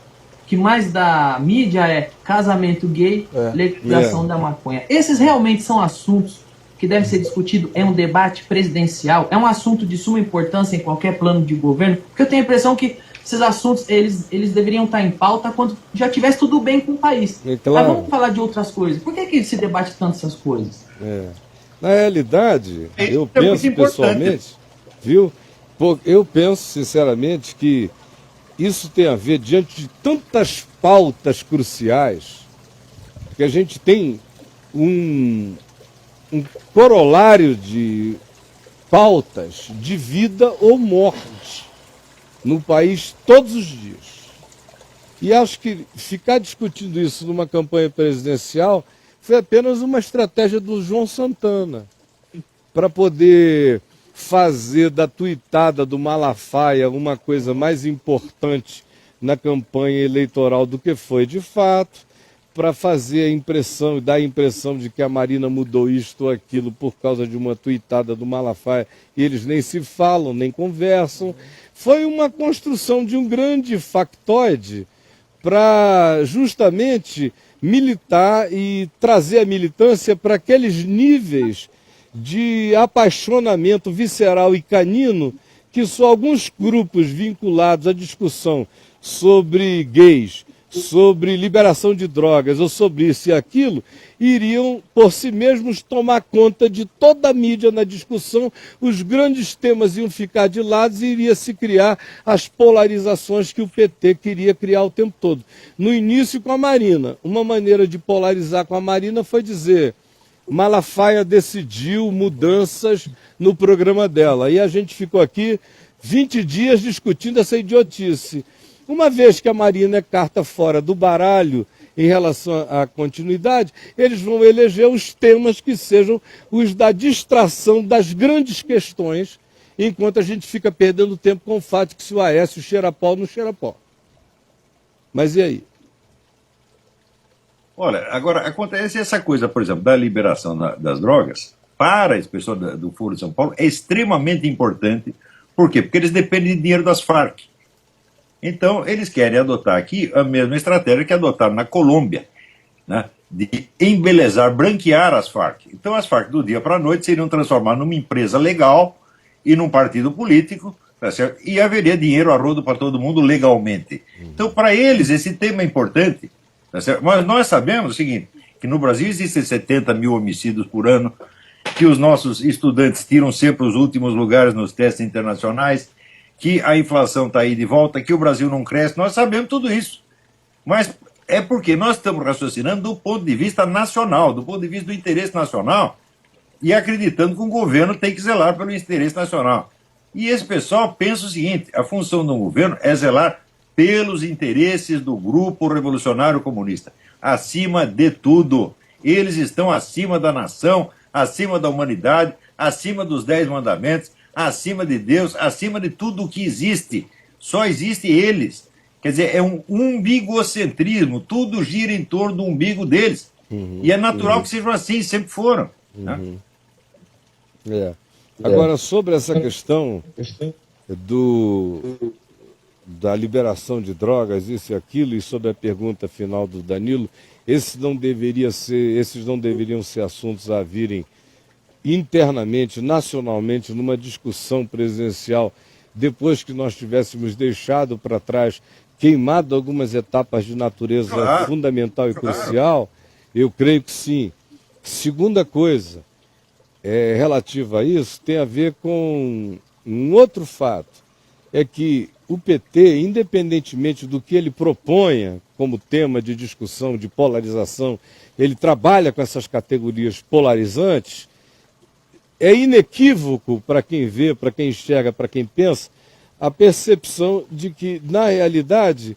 que mais da mídia é casamento gay, legalização da maconha. Esses realmente são assuntos que devem ser discutidos em um debate presidencial? É um assunto de suma importância em qualquer plano de governo? Porque eu tenho a impressão que esses assuntos, eles deveriam estar em pauta quando já tivesse tudo bem com o país. Claro. Mas vamos falar de outras coisas. Por que se debate tanto essas coisas? Na realidade, eu muito penso importante. pessoalmente, viu? Eu penso sinceramente que isso tem a ver, diante de tantas pautas cruciais, que a gente tem um corolário de pautas de vida ou morte no país todos os dias. E acho que ficar discutindo isso numa campanha presidencial foi apenas uma estratégia do João Santana para poder fazer da tuitada do Malafaia uma coisa mais importante na campanha eleitoral do que foi de fato, para fazer a impressão, dar a impressão de que a Marina mudou isto ou aquilo por causa de uma tuitada do Malafaia, e eles nem se falam, nem conversam. Foi uma construção de um grande factoide para justamente militar e trazer a militância para aqueles níveis de apaixonamento visceral e canino que só alguns grupos vinculados à discussão sobre gays, sobre liberação de drogas ou sobre isso e aquilo, iriam por si mesmos tomar conta de toda a mídia na discussão, os grandes temas iam ficar de lado e iria se criar as polarizações que o PT queria criar o tempo todo. No início com a Marina, uma maneira de polarizar com a Marina foi dizer: Malafaia decidiu mudanças no programa dela. E a gente ficou aqui 20 dias discutindo essa idiotice. Uma vez que a Marina é carta fora do baralho em relação à continuidade, eles vão eleger os temas que sejam os da distração das grandes questões, enquanto a gente fica perdendo tempo com o fato que se o Aécio cheira pó ou não cheira pó. Mas e aí? Olha, agora, acontece essa coisa, por exemplo, da liberação das drogas, para esse pessoal do Foro de São Paulo, é extremamente importante. Por quê? Porque eles dependem de dinheiro das Farc. Então, eles querem adotar aqui a mesma estratégia que adotaram na Colômbia, né? De embelezar, branquear as Farc. Então, as Farc, do dia para a noite, seriam transformadas numa empresa legal e num partido político, tá certo? E haveria dinheiro a rodo para todo mundo legalmente. Então, para eles, esse tema é importante. Tá certo? Mas nós sabemos o seguinte, que no Brasil existem 70 mil homicídios por ano, que os nossos estudantes tiram sempre os últimos lugares nos testes internacionais, que a inflação está aí de volta, que o Brasil não cresce, nós sabemos tudo isso. Mas é porque nós estamos raciocinando do ponto de vista nacional, do ponto de vista do interesse nacional, e acreditando que o governo tem que zelar pelo interesse nacional. E esse pessoal pensa o seguinte, a função do governo é zelar pelos interesses do grupo revolucionário comunista, acima de tudo. Eles estão acima da nação, acima da humanidade, acima dos 10 mandamentos, acima de Deus, acima de tudo o que existe. Só existe eles. Quer dizer, é um umbigocentrismo, tudo gira em torno do umbigo deles. E é natural que sejam assim, sempre foram. Né? Agora, sobre essa questão da liberação de drogas, isso e aquilo, e sobre a pergunta final do Danilo, esses não deveriam ser assuntos a virem internamente, nacionalmente, numa discussão presidencial, depois que nós tivéssemos deixado para trás, queimado algumas etapas de natureza fundamental e crucial? Eu creio que sim. Segunda coisa, relativa a isso, tem a ver com um outro fato, é que o PT, independentemente do que ele proponha como tema de discussão, de polarização, ele trabalha com essas categorias polarizantes, é inequívoco para quem vê, para quem enxerga, para quem pensa, a percepção de que, na realidade,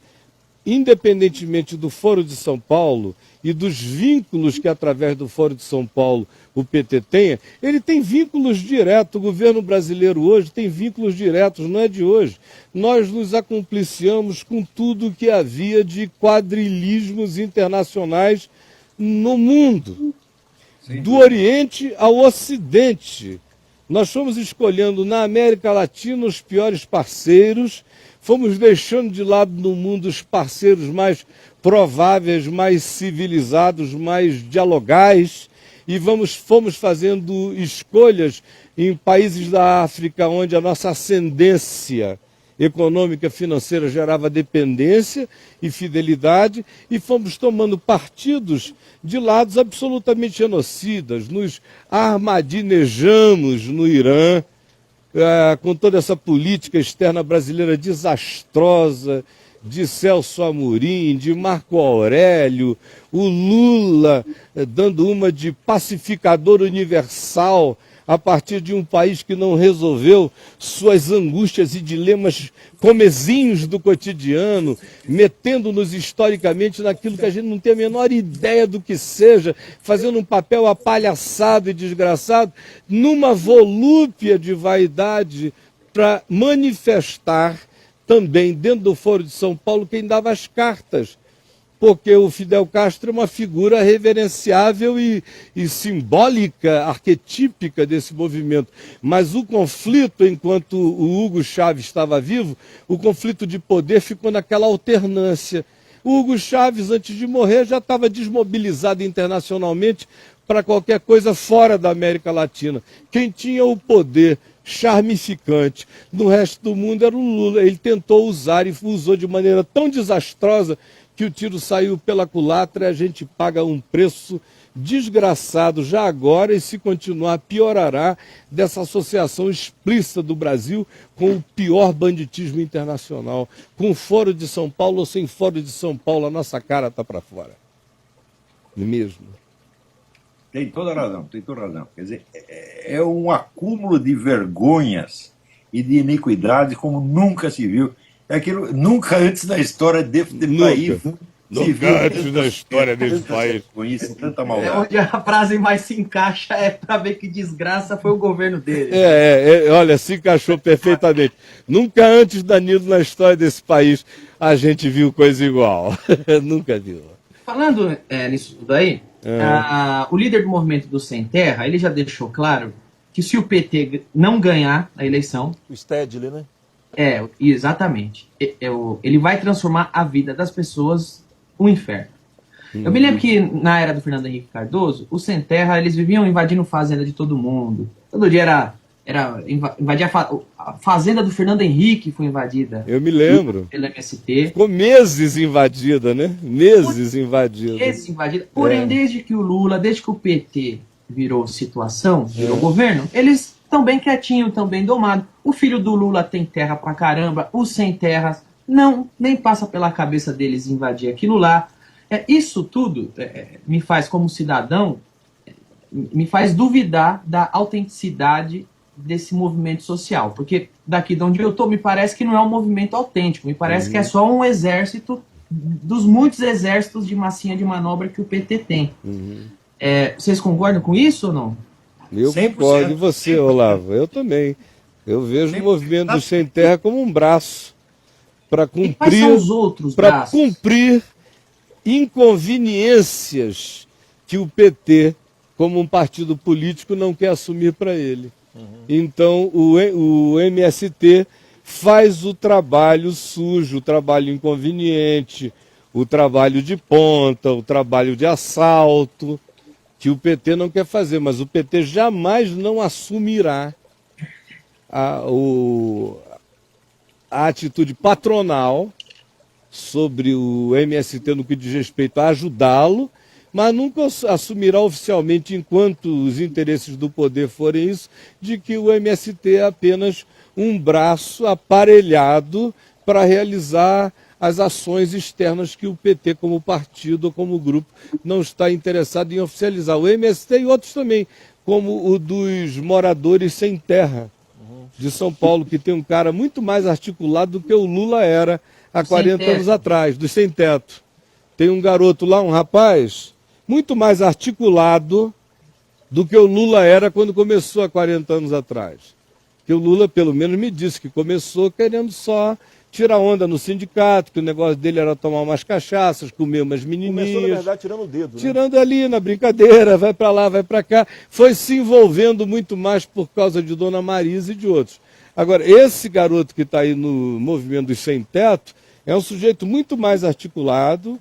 independentemente do Foro de São Paulo e dos vínculos que, através do Foro de São Paulo, o PT tenha, ele tem vínculos diretos. O governo brasileiro hoje tem vínculos diretos, não é de hoje. Nós nos acompliciamos com tudo que havia de quadrilismos internacionais no mundo, do Oriente ao Ocidente. Nós fomos escolhendo na América Latina os piores parceiros, fomos deixando de lado no mundo os parceiros mais prováveis, mais civilizados, mais dialogais, e fomos fazendo escolhas em países da África onde a nossa ascendência econômica, financeira gerava dependência e fidelidade, e fomos tomando partidos de lados absolutamente genocidas, nos armadinejamos no Irã, com toda essa política externa brasileira desastrosa, de Celso Amorim, de Marco Aurélio, o Lula dando uma de pacificador universal a partir de um país que não resolveu suas angústias e dilemas comezinhos do cotidiano, metendo-nos historicamente naquilo que a gente não tem a menor ideia do que seja, fazendo um papel apalhaçado e desgraçado, numa volúpia de vaidade para manifestar também dentro do Foro de São Paulo quem dava as cartas, porque o Fidel Castro é uma figura reverenciável e simbólica, arquetípica desse movimento. Mas o conflito, enquanto o Hugo Chávez estava vivo, o conflito de poder ficou naquela alternância. O Hugo Chávez, antes de morrer, já estava desmobilizado internacionalmente para qualquer coisa fora da América Latina. Quem tinha o poder charmificante no resto do mundo era o Lula. Ele tentou usar e usou de maneira tão desastrosa que o tiro saiu pela culatra e a gente paga um preço desgraçado já agora, e se continuar piorará, dessa associação explícita do Brasil com o pior banditismo internacional. Com o Foro de São Paulo ou sem Foro de São Paulo, a nossa cara está para fora. Mesmo. Tem toda razão, tem toda razão. Quer dizer, é um acúmulo de vergonhas e de iniquidades como nunca se viu. É aquilo, nunca antes da história desse país. Nunca antes da história desse país. Conhece tanta É maldade. onde a frase mais se encaixa para ver que desgraça foi o governo dele. Olha, se encaixou perfeitamente. Nunca antes, Danilo, na história desse país, a gente viu coisa igual. Nunca viu. Falando nisso tudo aí, o líder do movimento do Sem Terra, ele já deixou claro que se o PT não ganhar a eleição... O Stedley, né? Exatamente. Ele vai transformar a vida das pessoas um inferno. Eu me lembro que na era do Fernando Henrique Cardoso, o Sem Terra, eles viviam invadindo fazenda de todo mundo. Todo dia era invadir a fazenda do Fernando Henrique foi invadida. Eu me lembro. Pelo MST. Ficou meses invadida, né? Meses invadida. Meses invadida. Porém, desde que o PT virou situação, virou governo, eles estão bem quietinhos, estão bem domados. O filho do Lula tem terra pra caramba, os sem terras, nem passa pela cabeça deles invadir aquilo lá. Isso tudo me faz, como cidadão, me faz duvidar da autenticidade desse movimento social. Porque daqui de onde eu estou, me parece que não é um movimento autêntico, me parece que é só um exército dos muitos exércitos de massinha de manobra que o PT tem. Vocês concordam com isso ou não? Eu 100%. concordo. E você, Olavo? Eu também. Eu vejo o movimento do Sem Terra como um braço para E quais são os outros braços? cumprir inconveniências que o PT, como um partido político, não quer assumir para ele. Então, o MST faz o trabalho sujo, o trabalho inconveniente, o trabalho de ponta, o trabalho de assalto, que o PT não quer fazer, mas o PT jamais não assumirá a atitude patronal sobre o MST no que diz respeito a ajudá-lo, mas nunca assumirá oficialmente, enquanto os interesses do poder forem isso, de que o MST é apenas um braço aparelhado para realizar as ações externas que o PT, como partido ou como grupo, não está interessado em oficializar. O MST e outros também, como o dos moradores sem terra de São Paulo, que tem um cara muito mais articulado do que o Lula era há 40 anos atrás, dos sem teto. Tem um garoto lá, um rapaz, muito mais articulado do que o Lula era quando começou há 40 anos atrás. Que o Lula, pelo menos, me disse que começou querendo só tirar onda no sindicato, que o negócio dele era tomar umas cachaças, comer umas menininhas. Começou, na verdade, tirando o dedo, né? Tirando ali na brincadeira, vai para lá, vai para cá. Foi se envolvendo muito mais por causa de Dona Marisa e de outros. Agora, esse garoto que está aí no movimento dos sem teto é um sujeito muito mais articulado,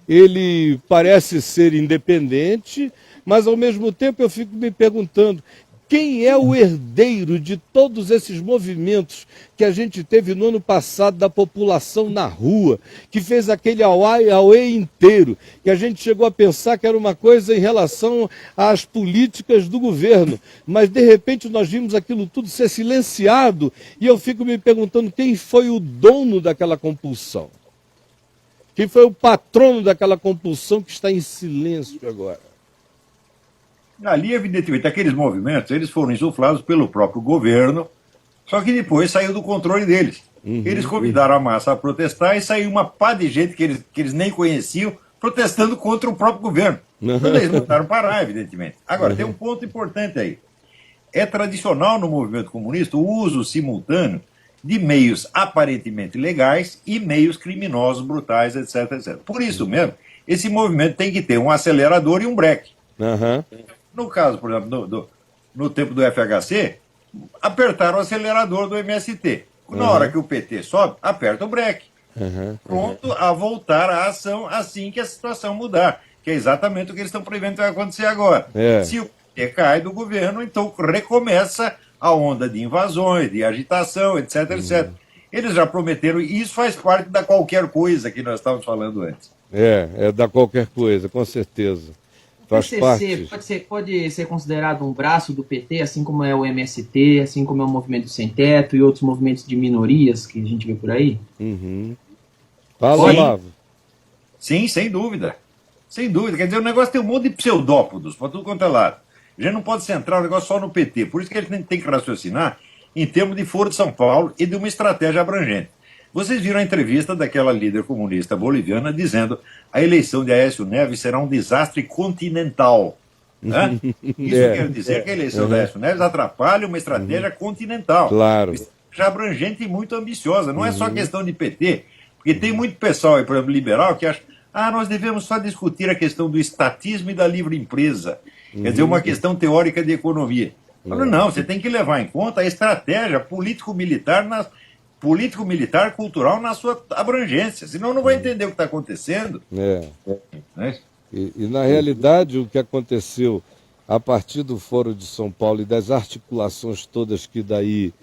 ele parece ser independente, mas ao mesmo tempo eu fico me perguntando quem é o herdeiro de todos esses movimentos que a gente teve no ano passado da população na rua, que fez aquele auê inteiro, que a gente chegou a pensar que era uma coisa em relação às políticas do governo, mas de repente nós vimos aquilo tudo ser silenciado e eu fico me perguntando quem foi o dono daquela compulsão. Quem foi o patrono daquela compulsão que está em silêncio agora? Ali, evidentemente, aqueles movimentos, eles foram insuflados pelo próprio governo, só que depois saiu do controle deles. Eles convidaram a massa a protestar e saiu uma pá de gente que eles nem conheciam protestando contra o próprio governo. Então, eles não tentaram parar, evidentemente. Agora, tem um ponto importante aí. É tradicional no movimento comunista o uso simultâneo de meios aparentemente legais e meios criminosos, brutais, etc, etc. Por isso mesmo, esse movimento tem que ter um acelerador e um breque. No caso, por exemplo, no tempo do FHC, apertaram o acelerador do MST. Na hora que o PT sobe, aperta o breque. Pronto a voltar à ação assim que a situação mudar. Que é exatamente o que eles estão prevendo que vai acontecer agora. Se o PT cai do governo, então recomeça a onda de invasões, de agitação, etc, etc. Eles já prometeram, e isso faz parte da qualquer coisa que nós estávamos falando antes. É da qualquer coisa, com certeza. Faz parte. Pode ser considerado um braço do PT, assim como é o MST, assim como é o Movimento Sem Teto e outros movimentos de minorias que a gente vê por aí? Fala, Olavo. Sim, sem dúvida. Sem dúvida. Quer dizer, o negócio tem um monte de pseudópodos para tudo quanto é lado. A gente não pode centrar o negócio só no PT. Por isso que a gente tem que raciocinar em termos de Foro de São Paulo e de uma estratégia abrangente. Vocês viram a entrevista daquela líder comunista boliviana dizendo a eleição de Aécio Neves será um desastre continental. Né? Isso quer dizer que a eleição de Aécio Neves atrapalha uma estratégia continental. Claro. Uma estratégia abrangente e muito ambiciosa. Não é só questão de PT, porque tem muito pessoal aí, por exemplo, liberal, que acha nós devemos só discutir a questão do estatismo e da livre empresa. Quer dizer, uma questão teórica de economia. Não, você tem que levar em conta a estratégia político-militar cultural na sua abrangência, senão não vai entender o que está acontecendo. É. Né? E, na realidade, o que aconteceu a partir do Fórum de São Paulo e das articulações todas que daí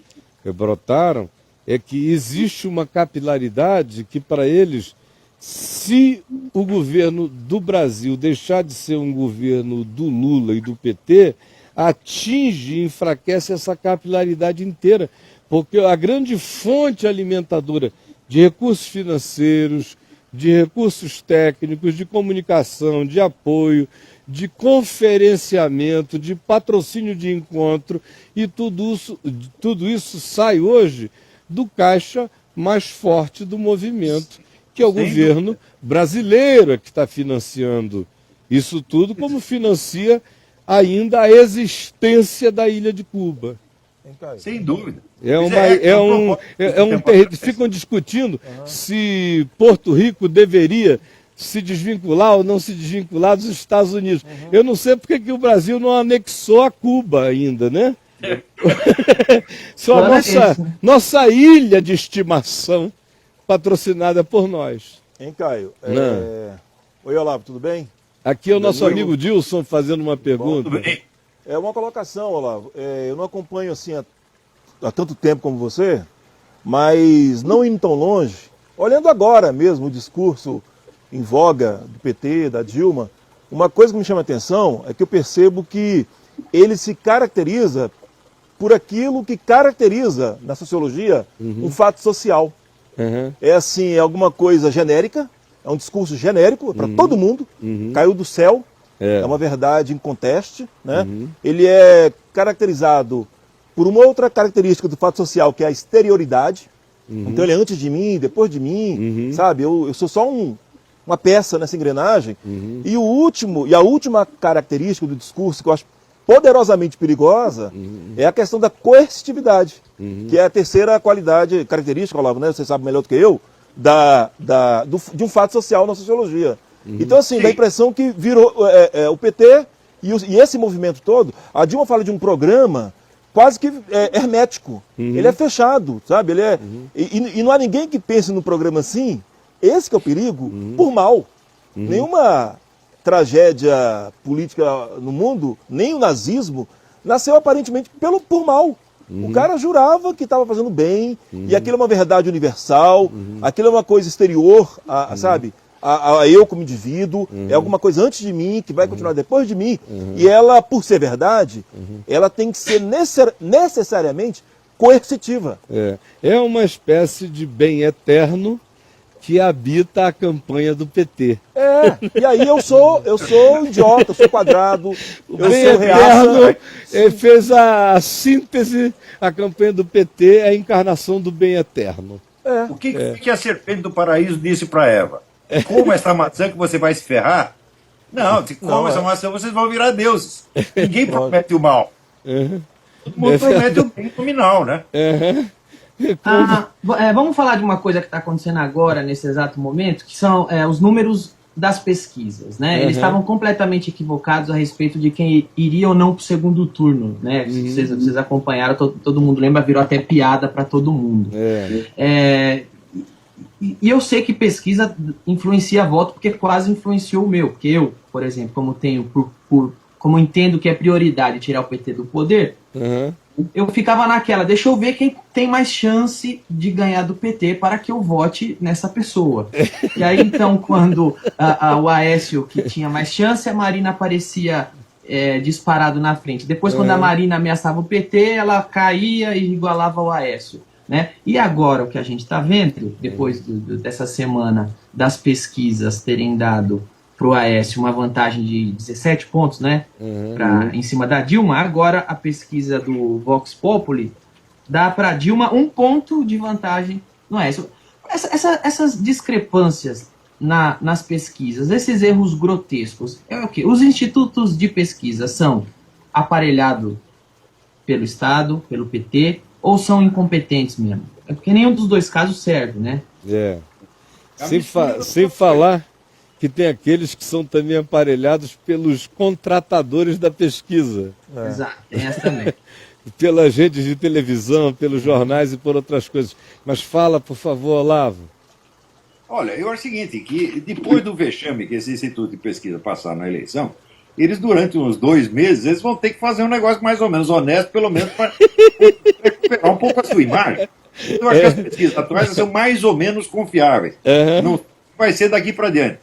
brotaram, é que existe uma capilaridade que, para eles, se o governo do Brasil deixar de ser um governo do Lula e do PT, atinge e enfraquece essa capilaridade inteira, porque a grande fonte alimentadora de recursos financeiros, de recursos técnicos, de comunicação, de apoio, de conferenciamento, de patrocínio de encontro, e tudo isso sai hoje do caixa mais forte do movimento, que é o governo brasileiro que está financiando isso tudo, como financia ainda a existência da ilha de Cuba. Sem dúvida. Ficam discutindo se Porto Rico deveria se desvincular ou não se desvincular dos Estados Unidos. Eu não sei porque que o Brasil não anexou a Cuba ainda, né? Só a nossa ilha de estimação, patrocinada por nós. Hein, Caio? Oi, Olavo, tudo bem? Aqui é o nosso amigo Dilson fazendo uma pergunta. Tudo bem. É uma colocação, Olavo. Eu não acompanho assim há tanto tempo como você, mas não indo tão longe, olhando agora mesmo o discurso em voga do PT, da Dilma, uma coisa que me chama a atenção é que eu percebo que ele se caracteriza por aquilo que caracteriza, na sociologia, um fato social. É assim, é alguma coisa genérica, é um discurso genérico para todo mundo, caiu do céu, é uma verdade inconteste, né? Ele é caracterizado por uma outra característica do fato social, que é a exterioridade. Então ele é antes de mim, depois de mim, sabe? Eu sou só uma peça nessa engrenagem. E a última característica do discurso, que eu acho poderosamente perigosa, é a questão da coercitividade, que é a terceira característica, Olavo, né? Você sabe melhor do que eu, de um fato social na sociologia. Então, assim, dá a impressão que virou o PT e esse movimento todo. A Dilma fala de um programa quase que hermético. Ele é fechado, sabe? Ele é, e não há ninguém que pense no programa assim. Esse que é o perigo, por mal. Nenhuma tragédia política no mundo, nem o nazismo, nasceu aparentemente por mal. O cara jurava que estava fazendo bem, e aquilo é uma verdade universal, aquilo é uma coisa exterior, sabe? A eu como indivíduo, é alguma coisa antes de mim, que vai continuar depois de mim, e ela, por ser verdade, ela tem que ser necessariamente coercitiva. É uma espécie de bem eterno que habita a campanha do PT. E aí eu sou idiota, eu sou quadrado, eu sou reaça. Ele fez a síntese, a campanha do PT é a encarnação do bem eterno. O que a serpente do paraíso disse para Eva? Coma essa maçã que você vai se ferrar? Não, se coma essa maçã, vocês vão virar deuses. Ninguém promete o mal. Todo mundo promete o bem nominal, né? Vamos falar de uma coisa que está acontecendo agora, nesse exato momento, que são os números das pesquisas, né? Eles estavam completamente equivocados a respeito de quem iria ou não para o segundo turno, né? Vocês acompanharam, todo mundo lembra, virou até piada para todo mundo. E eu sei que pesquisa influencia voto, porque quase influenciou o meu. Porque eu, por exemplo, como entendo que é prioridade tirar o PT do poder, eu ficava naquela, deixa eu ver quem tem mais chance de ganhar do PT para que eu vote nessa pessoa. E aí, então, quando o Aécio, que tinha mais chance, a Marina aparecia disparado na frente. Depois, quando a Marina ameaçava o PT, ela caía e igualava o Aécio. Né? E agora o que a gente está vendo, depois dessa semana das pesquisas terem dado para o Aécio uma vantagem de 17 pontos, né? Em cima da Dilma, agora a pesquisa do Vox Populi dá para a Dilma 1 ponto de vantagem no Aécio. Essas discrepâncias nas pesquisas, esses erros grotescos, é o quê? Os institutos de pesquisa são aparelhados pelo Estado, pelo PT, ou são incompetentes mesmo? É porque nenhum dos dois casos serve, né? Sem falar que tem aqueles que são também aparelhados pelos contratadores da pesquisa. Exato, tem essa também. Pelas redes de televisão, pelos jornais e por outras coisas. Mas fala, por favor, Olavo. Olha, eu acho o seguinte, que depois do vexame que esse Instituto de Pesquisa passar na eleição, eles, durante uns 2 meses, eles vão ter que fazer um negócio mais ou menos honesto, pelo menos para recuperar um pouco a sua imagem. Eu acho que as pesquisas atuais são mais ou menos confiáveis. Não vai ser daqui para diante.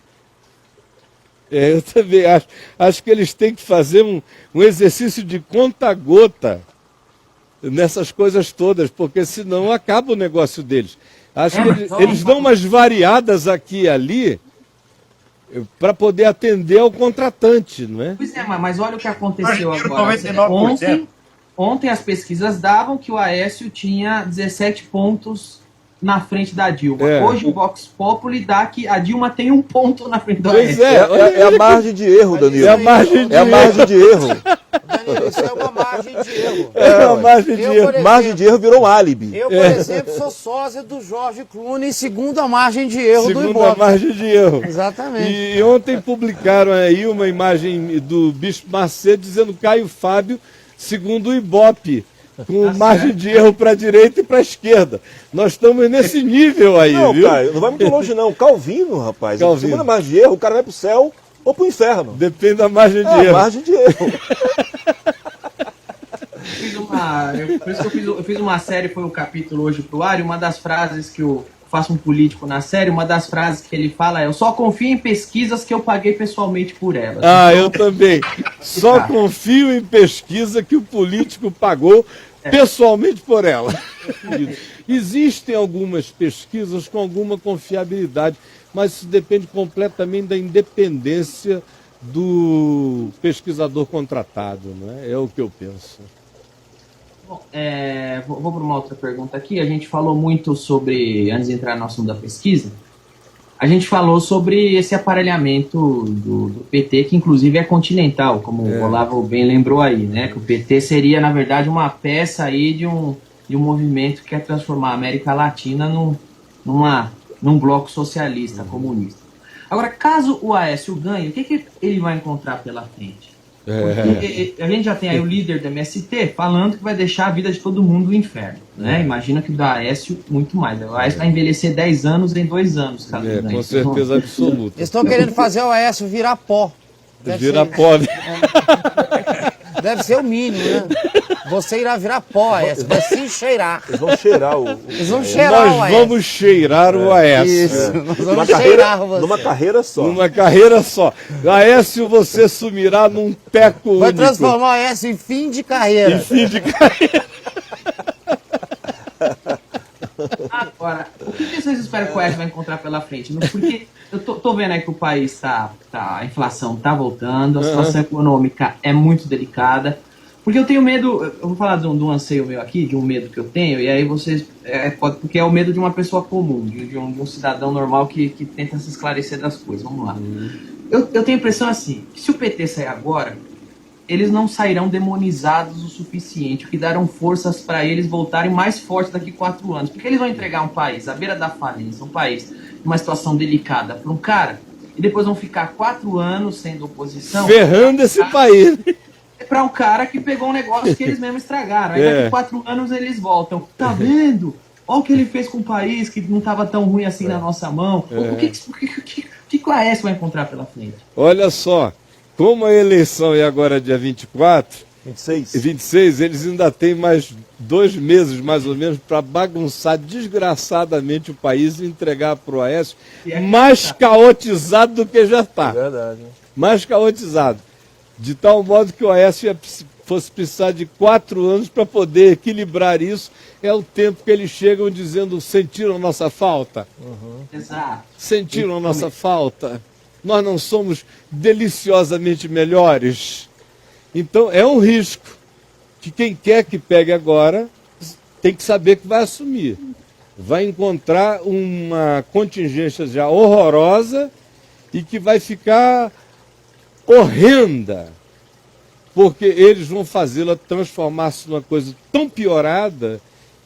Eu também acho. Acho que eles têm que fazer um exercício de conta-gota nessas coisas todas, porque senão acaba o negócio deles. Acho que eles dão umas variadas aqui e ali para poder atender ao contratante, não é? Pois é, mas olha o que aconteceu Acho que agora. 99%. Ontem as pesquisas davam que o Aécio tinha 17 pontos na frente da Dilma. Hoje o Vox Populi dá que a Dilma tem 1 ponto na frente do Aécio. É a margem de erro, Danilo. É a margem de erro. Danilo, isso é uma margem de erro. É uma margem de erro. Margem de erro virou um álibi. Eu, por exemplo, sou sósia do Jorge Clooney, segundo a margem de erro do Segundo Ibope. a margem de erro. Exatamente. E ontem publicaram aí uma imagem do Bispo Macedo dizendo Caio Fábio, segundo o Ibope, com margem de erro para a direita e para a esquerda. Nós estamos nesse nível aí, Não, viu? Caio, não vai muito longe não. Calvino, rapaz. Calvino. Segundo a margem de erro, o cara vai pro céu ou pro inferno. Depende da margem de erro. Margem de erro. Por isso que eu fiz uma série, foi um capítulo hoje pro ar, e uma das frases que eu faço um político na série, uma das frases que ele fala é: eu só confio em pesquisas que eu paguei pessoalmente por elas. Ah, eu também. Só confio em pesquisa que o político pagou pessoalmente por ela. Existem algumas pesquisas com alguma confiabilidade, mas isso depende completamente da independência do pesquisador contratado, não é? É o que eu penso. Bom, vou para uma outra pergunta aqui. A gente falou muito sobre, antes de entrar no assunto da pesquisa, a gente falou sobre esse aparelhamento do PT, que inclusive é continental, como o Olavo bem lembrou aí, né? Que o PT seria, na verdade, uma peça aí de um movimento que quer transformar a América Latina num bloco socialista, comunista. Agora, caso o Aécio ganhe, o que ele vai encontrar pela frente? Porque a gente já tem aí o líder do MST falando que vai deixar a vida de todo mundo no inferno, né? Imagina que o da Aécio muito mais. O Aécio vai envelhecer 10 anos em 2 anos, caso ganhe. Com certeza absoluta. Eles estão querendo fazer o Aécio virar pó. Vira pó. Deve ser o mínimo, né? Você irá virar pó, Aécio. Vai se cheirar. Eles vão cheirar o... Eles vão cheirar o Nós Aécio. vamos cheirar o Aécio. Isso, nós vamos cheirar você. Numa carreira só. Numa carreira só. Aécio, você sumirá num teco Vai único. transformar o Aécio em fim de carreira. Em fim de carreira. Agora, o que vocês esperam que o Aécio vai encontrar pela frente? Porque eu tô vendo aí que o país a inflação tá voltando, a situação econômica é muito delicada. Porque eu tenho medo, eu vou falar de um anseio meu aqui, de um medo que eu tenho, e aí vocês, porque é o medo de uma pessoa comum, de um cidadão normal que tenta se esclarecer das coisas. Vamos lá. Eu tenho a impressão assim, que se o PT sair agora, eles não sairão demonizados o suficiente, o que darão forças para eles voltarem mais fortes daqui 4 anos. Porque eles vão entregar um país à beira da falência, um país numa situação delicada para um cara, e depois vão ficar 4 anos sendo oposição. Ferrando esse país. Para um cara que pegou um negócio que eles mesmos estragaram. Aí daqui 4 anos eles voltam. Tá vendo? Olha o que ele fez com o país, que não estava tão ruim assim na nossa mão. O que o Aécio vai encontrar pela frente? Olha só, como a eleição é agora dia 24, 26, eles ainda têm mais 2 meses, mais ou menos, para bagunçar desgraçadamente o país e entregar para o Aécio mais caotizado do que já está. É verdade. Mais caotizado. De tal modo que o Aécio fosse precisar de 4 anos para poder equilibrar isso. É o tempo que eles chegam dizendo: sentiram nossa falta? Exato. Sentiram nossa falta? Nós não somos deliciosamente melhores? Então é um risco que quem quer que pegue agora tem que saber que vai assumir. Vai encontrar uma contingência já horrorosa e que vai ficar horrenda, porque eles vão fazê-la transformar-se numa coisa tão piorada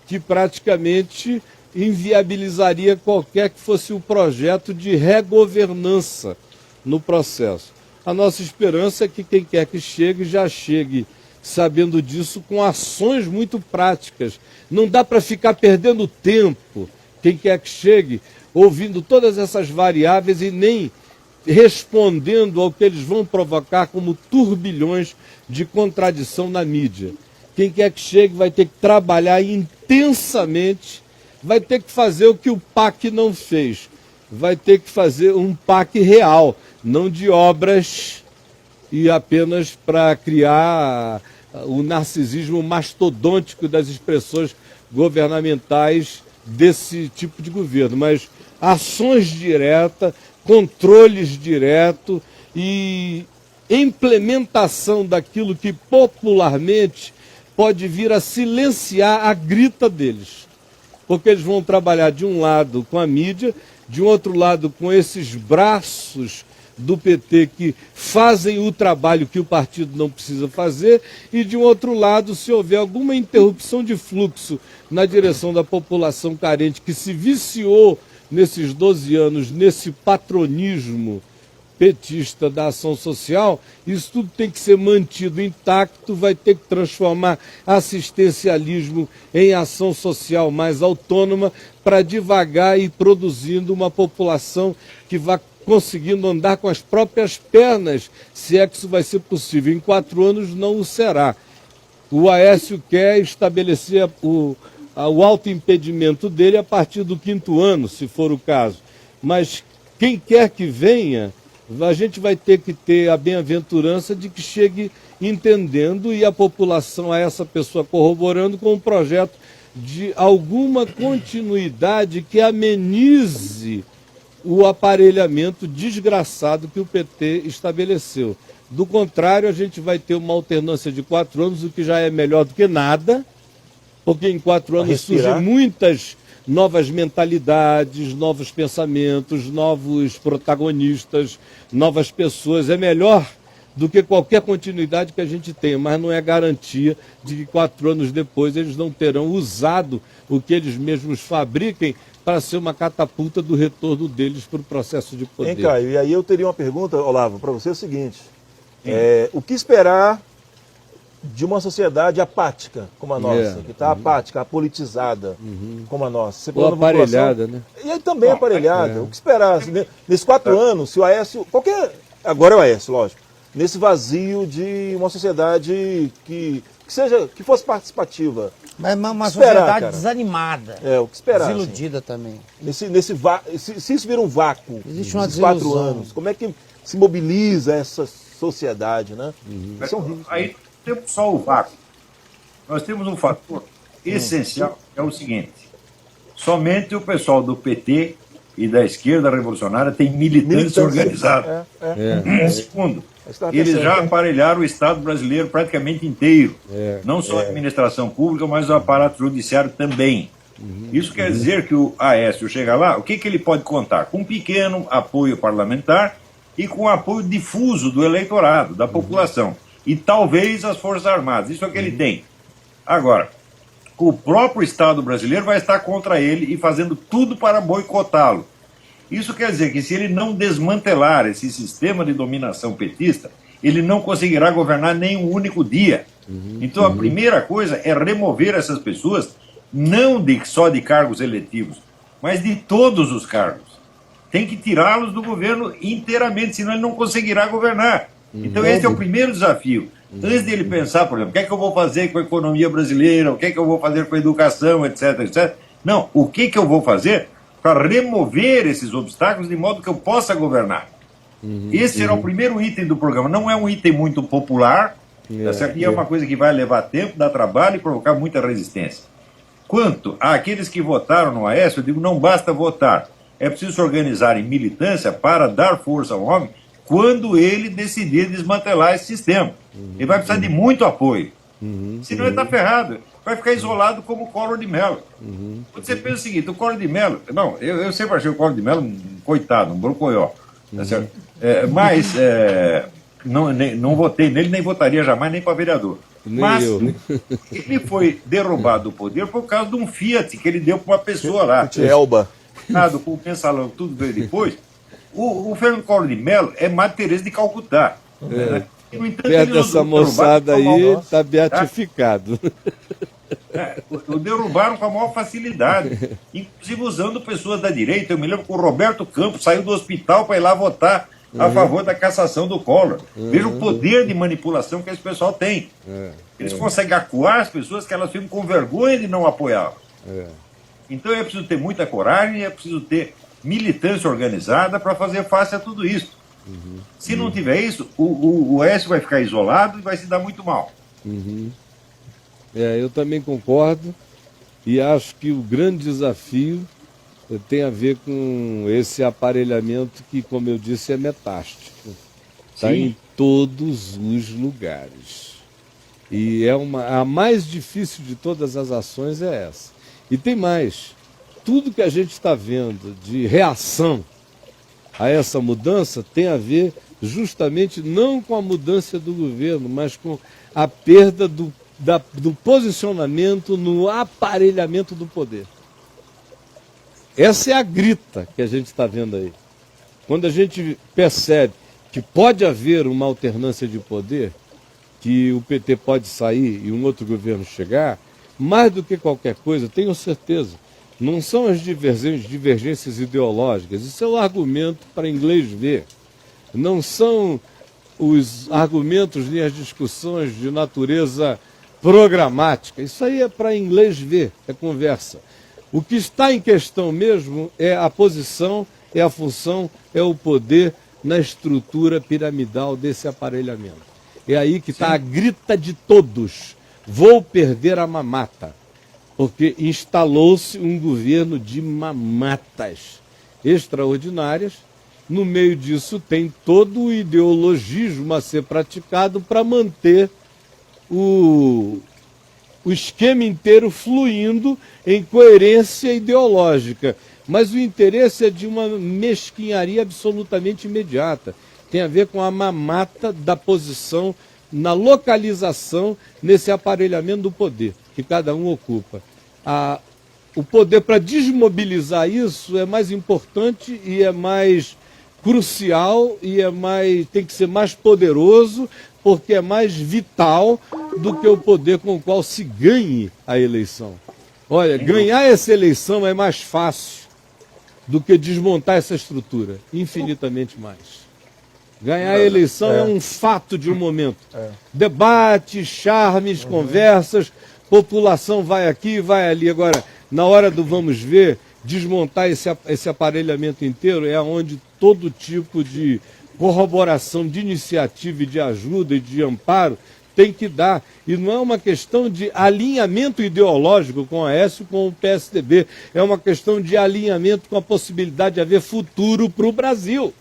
que praticamente inviabilizaria qualquer que fosse o projeto de regovernança. no processo. A nossa esperança é que quem quer que chegue, já chegue sabendo disso com ações muito práticas. Não dá para ficar perdendo tempo, quem quer que chegue, ouvindo todas essas variáveis e nem respondendo ao que eles vão provocar como turbilhões de contradição na mídia. Quem quer que chegue vai ter que trabalhar intensamente, vai ter que fazer o que o PAC não fez, vai ter que fazer um PAC real, não de obras e apenas para criar o narcisismo mastodôntico das expressões governamentais desse tipo de governo, mas ações diretas, controles diretos e implementação daquilo que popularmente pode vir a silenciar a grita deles. Porque eles vão trabalhar de um lado com a mídia, de um outro lado com esses braços do PT que fazem o trabalho que o partido não precisa fazer, e de um outro lado, se houver alguma interrupção de fluxo na direção da população carente que se viciou nesses 12 anos, nesse patronismo petista da ação social, isso tudo tem que ser mantido intacto, vai ter que transformar assistencialismo em ação social mais autônoma para devagar ir produzindo uma população que vá conseguindo andar com as próprias pernas, se é que isso vai ser possível. Em 4 anos não o será. O Aécio quer estabelecer o autoimpedimento dele a partir do 5º ano, se for o caso. Mas quem quer que venha, a gente vai ter que ter a bem-aventurança de que chegue entendendo e a população, a essa pessoa corroborando com um projeto de alguma continuidade que amenize o aparelhamento desgraçado que o PT estabeleceu. Do contrário, a gente vai ter uma alternância de 4 anos, o que já é melhor do que nada, porque em 4 anos surgem muitas novas mentalidades, novos pensamentos, novos protagonistas, novas pessoas. É melhor do que qualquer continuidade que a gente tenha, mas não é garantia de que 4 anos depois eles não terão usado o que eles mesmos fabriquem para ser uma catapulta do retorno deles para o processo de poder. Hein, Caio? E aí eu teria uma pergunta, Olavo, para você é o seguinte. O que esperar de uma sociedade apática como a nossa, que está apática, apolitizada como a nossa? Ou aparelhada, né? E aí também aparelhada. O que esperar? Nesses 4 anos, se o Aécio... Agora é o Aécio, lógico. Nesse vazio de uma sociedade que fosse participativa. Mas uma esperar, sociedade cara? Desanimada. O que esperar? Desiludida também. Se isso vira um vácuo, Existe uma nesses 4 desilusão. anos, como é que se mobiliza essa sociedade, né? Isso é um risco. Aí não temos só o vácuo. Nós temos um fator essencial, que é o seguinte: somente o pessoal do PT e da esquerda revolucionária tem militância organizada. Segundo, eles já aparelharam o Estado brasileiro praticamente inteiro. Não só a administração pública, mas o aparato judiciário também. Isso quer dizer que o Aécio chega lá, o que ele pode contar? Com um pequeno apoio parlamentar e com apoio difuso do eleitorado, da população. E talvez as Forças Armadas. Isso é o que ele tem. Agora, o próprio Estado brasileiro vai estar contra ele e fazendo tudo para boicotá-lo. Isso quer dizer que se ele não desmantelar esse sistema de dominação petista, ele não conseguirá governar nem um único dia. Então a primeira coisa é remover essas pessoas, não só de cargos eletivos, mas de todos os cargos. Tem que tirá-los do governo inteiramente, senão ele não conseguirá governar. Então esse é o primeiro desafio. Antes de ele pensar, por exemplo, o que é que eu vou fazer com a economia brasileira, o que é que eu vou fazer com a educação, etc, etc. Não, o que eu vou fazer para remover esses obstáculos de modo que eu possa governar. Esse será o primeiro item do programa. Não é um item muito popular, tá certo? E é uma coisa que vai levar tempo, dar trabalho e provocar muita resistência. Quanto àqueles que votaram no Aécio, eu digo, não basta votar. É preciso se organizar em militância para dar força ao homem quando ele decidir desmantelar esse sistema. Ele vai precisar de muito apoio. Senão ele está ferrado. Vai ficar isolado como o Collor de Mello. Quando você pensa o seguinte, o Collor de Mello... Não, eu sempre achei o Collor de Mello um coitado, um brocoió. Tá certo? Mas não votei nele, nem votaria jamais, nem para vereador. Mas ele foi derrubado do poder por causa de um Fiat que ele deu para uma pessoa lá. Elba. Com o mensalão, tudo veio depois. O Fernando Collor de Mello é Madre Teresa de Calcutá. Né? E, no entanto, Perto ele dessa o moçada aí, derrubaram está beatificado. o derrubaram com a maior facilidade, inclusive usando pessoas da direita. Eu me lembro que o Roberto Campos saiu do hospital para ir lá votar a favor da cassação do Collor. Veja o poder de manipulação que esse pessoal tem. Eles conseguem acuar as pessoas que elas ficam com vergonha de não apoiar. Então é preciso ter muita coragem, é preciso ter militância organizada para fazer face a tudo isso. Se não tiver isso, o Oeste vai ficar isolado e vai se dar muito mal. Eu também concordo e acho que o grande desafio tem a ver com esse aparelhamento que, como eu disse, é metástico. Está em todos os lugares. E a mais difícil de todas as ações é essa. E tem mais. Tudo que a gente está vendo de reação a essa mudança tem a ver justamente não com a mudança do governo, mas com a perda do posicionamento no aparelhamento do poder. Essa é a grita que a gente está vendo aí. Quando a gente percebe que pode haver uma alternância de poder, que o PT pode sair e um outro governo chegar, mais do que qualquer coisa, tenho certeza, não são as divergências ideológicas, isso é o argumento para inglês ver. Não são os argumentos nem as discussões de natureza programática. Isso aí é para inglês ver, é conversa. O que está em questão mesmo é a posição, é a função, é o poder na estrutura piramidal desse aparelhamento. É aí que está a grita de todos. Vou perder a mamata. Porque instalou-se um governo de mamatas extraordinárias. No meio disso tem todo o ideologismo a ser praticado para manter o esquema inteiro fluindo em coerência ideológica. Mas o interesse é de uma mesquinharia absolutamente imediata. Tem a ver com a mamata da posição na localização nesse aparelhamento do poder que cada um ocupa. O poder para desmobilizar isso é mais importante e é mais crucial e tem que ser mais poderoso porque é mais vital do que o poder com o qual se ganhe a eleição. Olha, ganhar essa eleição é mais fácil do que desmontar essa estrutura, infinitamente mais. Ganhar a eleição é um fato de um momento. Debates, charmes, conversas, população vai aqui, vai ali. Agora, na hora do vamos ver, desmontar esse aparelhamento inteiro é onde todo tipo de corroboração de iniciativa e de ajuda e de amparo tem que dar. E não é uma questão de alinhamento ideológico com a Aécio, com o PSDB. É uma questão de alinhamento com a possibilidade de haver futuro para o Brasil.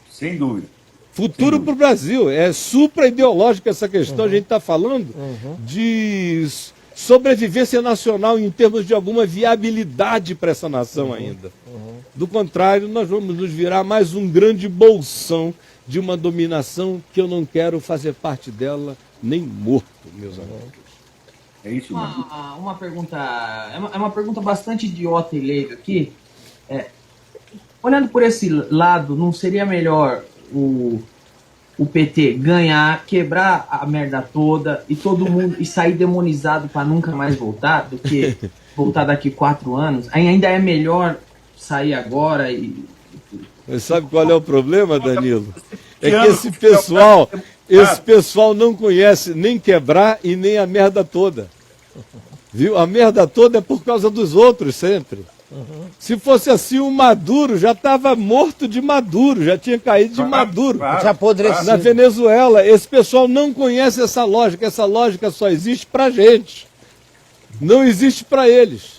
Sem dúvida. Futuro para o Brasil. É supra-ideológica essa questão. A gente está falando de sobrevivência nacional em termos de alguma viabilidade para essa nação ainda. Do contrário, nós vamos nos virar mais um grande bolsão de uma dominação que eu não quero fazer parte dela nem morto, meus amigos. É isso mesmo. Uma pergunta, é uma pergunta bastante idiota e leiga aqui. Olhando por esse lado, não seria melhor o PT ganhar, quebrar a merda toda e todo mundo e sair demonizado para nunca mais voltar do que voltar daqui 4 anos? Ainda é melhor sair agora e... Mas sabe qual é o problema, Danilo? É que esse pessoal não conhece nem quebrar e nem a merda toda. Viu? A merda toda é por causa dos outros sempre. Se fosse assim, o Maduro já estava morto de Maduro, já tinha caído de Maduro. Já apodrecido. Na Venezuela, esse pessoal não conhece essa lógica só existe pra gente. Não existe para eles.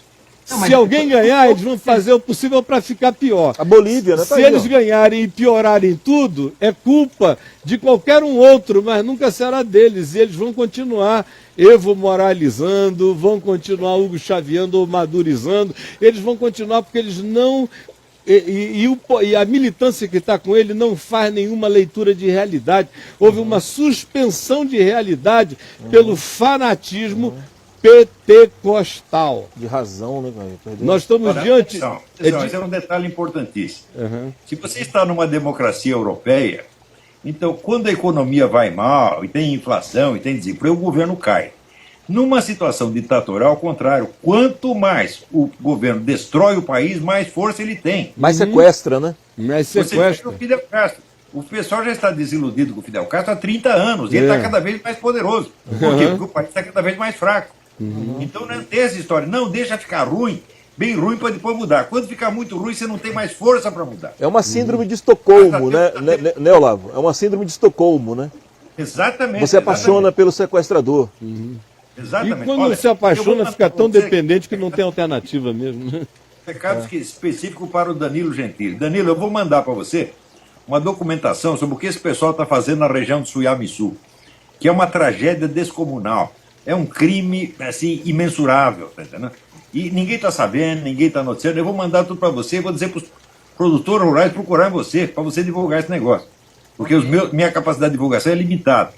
Não, se alguém ganhar, eles vão fazer o possível para ficar pior. A Bolívia, né? Se eles ganharem e piorarem tudo, é culpa de qualquer um outro, mas nunca será deles. E eles vão continuar Evo moralizando, vão continuar Hugo chaveando ou madurizando. Eles vão continuar porque eles não... E a militância que está com ele não faz nenhuma leitura de realidade. Houve uma suspensão de realidade pelo fanatismo pentecostal. De razão, né, cara? Nós estamos Olha, diante... atenção, é atenção, de- esse é um detalhe importantíssimo. Uhum. Se você está numa democracia europeia, então quando a economia vai mal, e tem inflação, e tem desemprego, o governo cai. Numa situação ditatorial, ao contrário, quanto mais o governo destrói o país, mais força ele tem. Mas sequestra, né? Mas Você veja sequestra. o Fidel Castro. O pessoal já está desiludido com o Fidel Castro há 30 anos. E ele está cada vez mais poderoso. Por quê? Porque o país está cada vez mais fraco. Então não tem essa história. Não, deixa ficar ruim, bem ruim, para depois mudar. Quando ficar muito ruim, você não tem mais força para mudar. É uma síndrome de Estocolmo, né, Olavo? É uma síndrome de Estocolmo, né? Exatamente. Você apaixona pelo sequestrador. Exatamente. E quando Olha, se eu apaixona, vou fica mandar tão pra você dependente que não tem alternativa mesmo. Né? recado específico para o Danilo Gentili. Danilo, eu vou mandar para você uma documentação sobre o que esse pessoal está fazendo na região de Suiamiçu, que é uma tragédia descomunal. É um crime, assim, imensurável, tá entendendo? E ninguém está sabendo, ninguém está noticiando. Eu vou mandar tudo para você, vou dizer para os produtores rurais procurar em você, para você divulgar esse negócio. Porque minha capacidade de divulgação é limitada.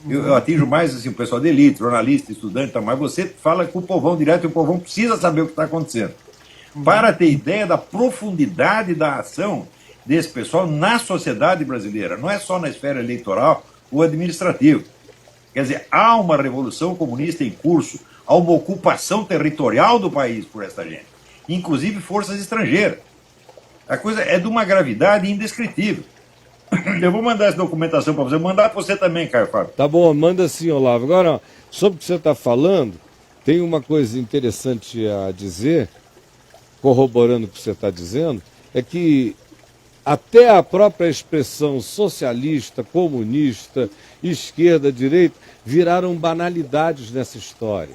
Eu atinjo mais assim, o pessoal de elite, jornalista, estudante, mas você fala com o povão direto e o povão precisa saber o que está acontecendo. Para ter ideia da profundidade da ação desse pessoal na sociedade brasileira, não é só na esfera eleitoral ou administrativa. Quer dizer, há uma revolução comunista em curso, há uma ocupação territorial do país por essa gente, inclusive forças estrangeiras. A coisa é de uma gravidade indescritível. Eu vou mandar essa documentação para você, vou mandar para você também, Caio Fábio. Tá bom, manda sim, Olavo. Agora, ó, sobre o que você está falando, tem uma coisa interessante a dizer, corroborando o que você está dizendo, é que até a própria expressão socialista, comunista, esquerda, direita, viraram banalidades nessa história.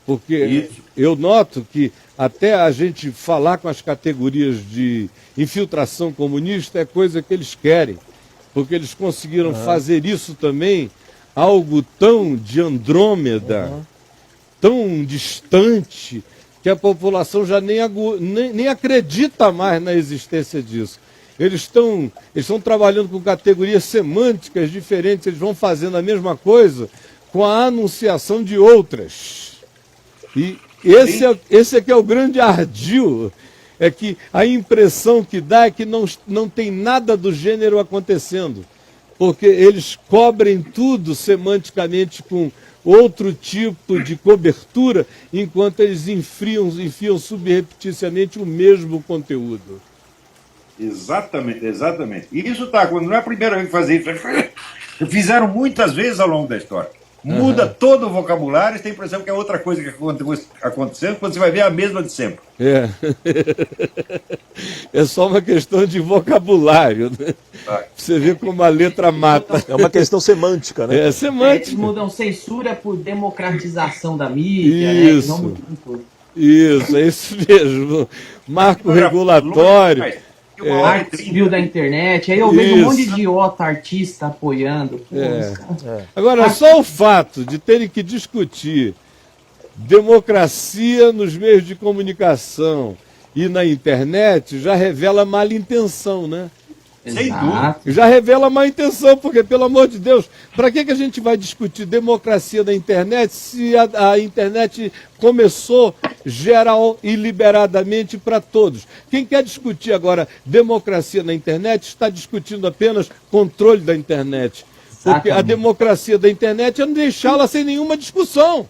Porque Isso. eu noto que até a gente falar com as categorias de infiltração comunista é coisa que eles querem. Porque eles conseguiram fazer isso também, algo tão de Andrômeda, tão distante, que a população já nem acredita mais na existência disso. Eles estão trabalhando com categorias semânticas diferentes, eles vão fazendo a mesma coisa com a anunciação de outras. E esse aqui é o grande ardil, é que a impressão que dá é que não tem nada do gênero acontecendo, porque eles cobrem tudo semanticamente com outro tipo de cobertura, enquanto eles enfiam subrepticiamente o mesmo conteúdo. Exatamente, exatamente. E isso tá, quando não é a primeira vez que fazem isso, fizeram muitas vezes ao longo da história. Muda todo o vocabulário, você tem a impressão que é outra coisa que acontecendo, quando você vai ver a mesma de sempre. É. É só uma questão de vocabulário, né? Você vê como a letra mata. É uma questão semântica, né? É Eles semântica. mudam censura por democratização da mídia, Isso. né? Não mudam tudo. Isso, é isso mesmo. Marco regulatório. Marco civil da internet, aí eu vejo um monte de Isso. idiota artista apoiando. Pô, É. os caras- Agora, só o fato de terem que discutir democracia nos meios de comunicação e na internet já revela mal intenção, né? Sem Exato. Já revela má intenção, porque, pelo amor de Deus, para que a gente vai discutir democracia na internet se a internet começou geral e liberadamente para todos? Quem quer discutir agora democracia na internet está discutindo apenas controle da internet. Porque a Exatamente. democracia da internet é não deixá-la sem nenhuma discussão.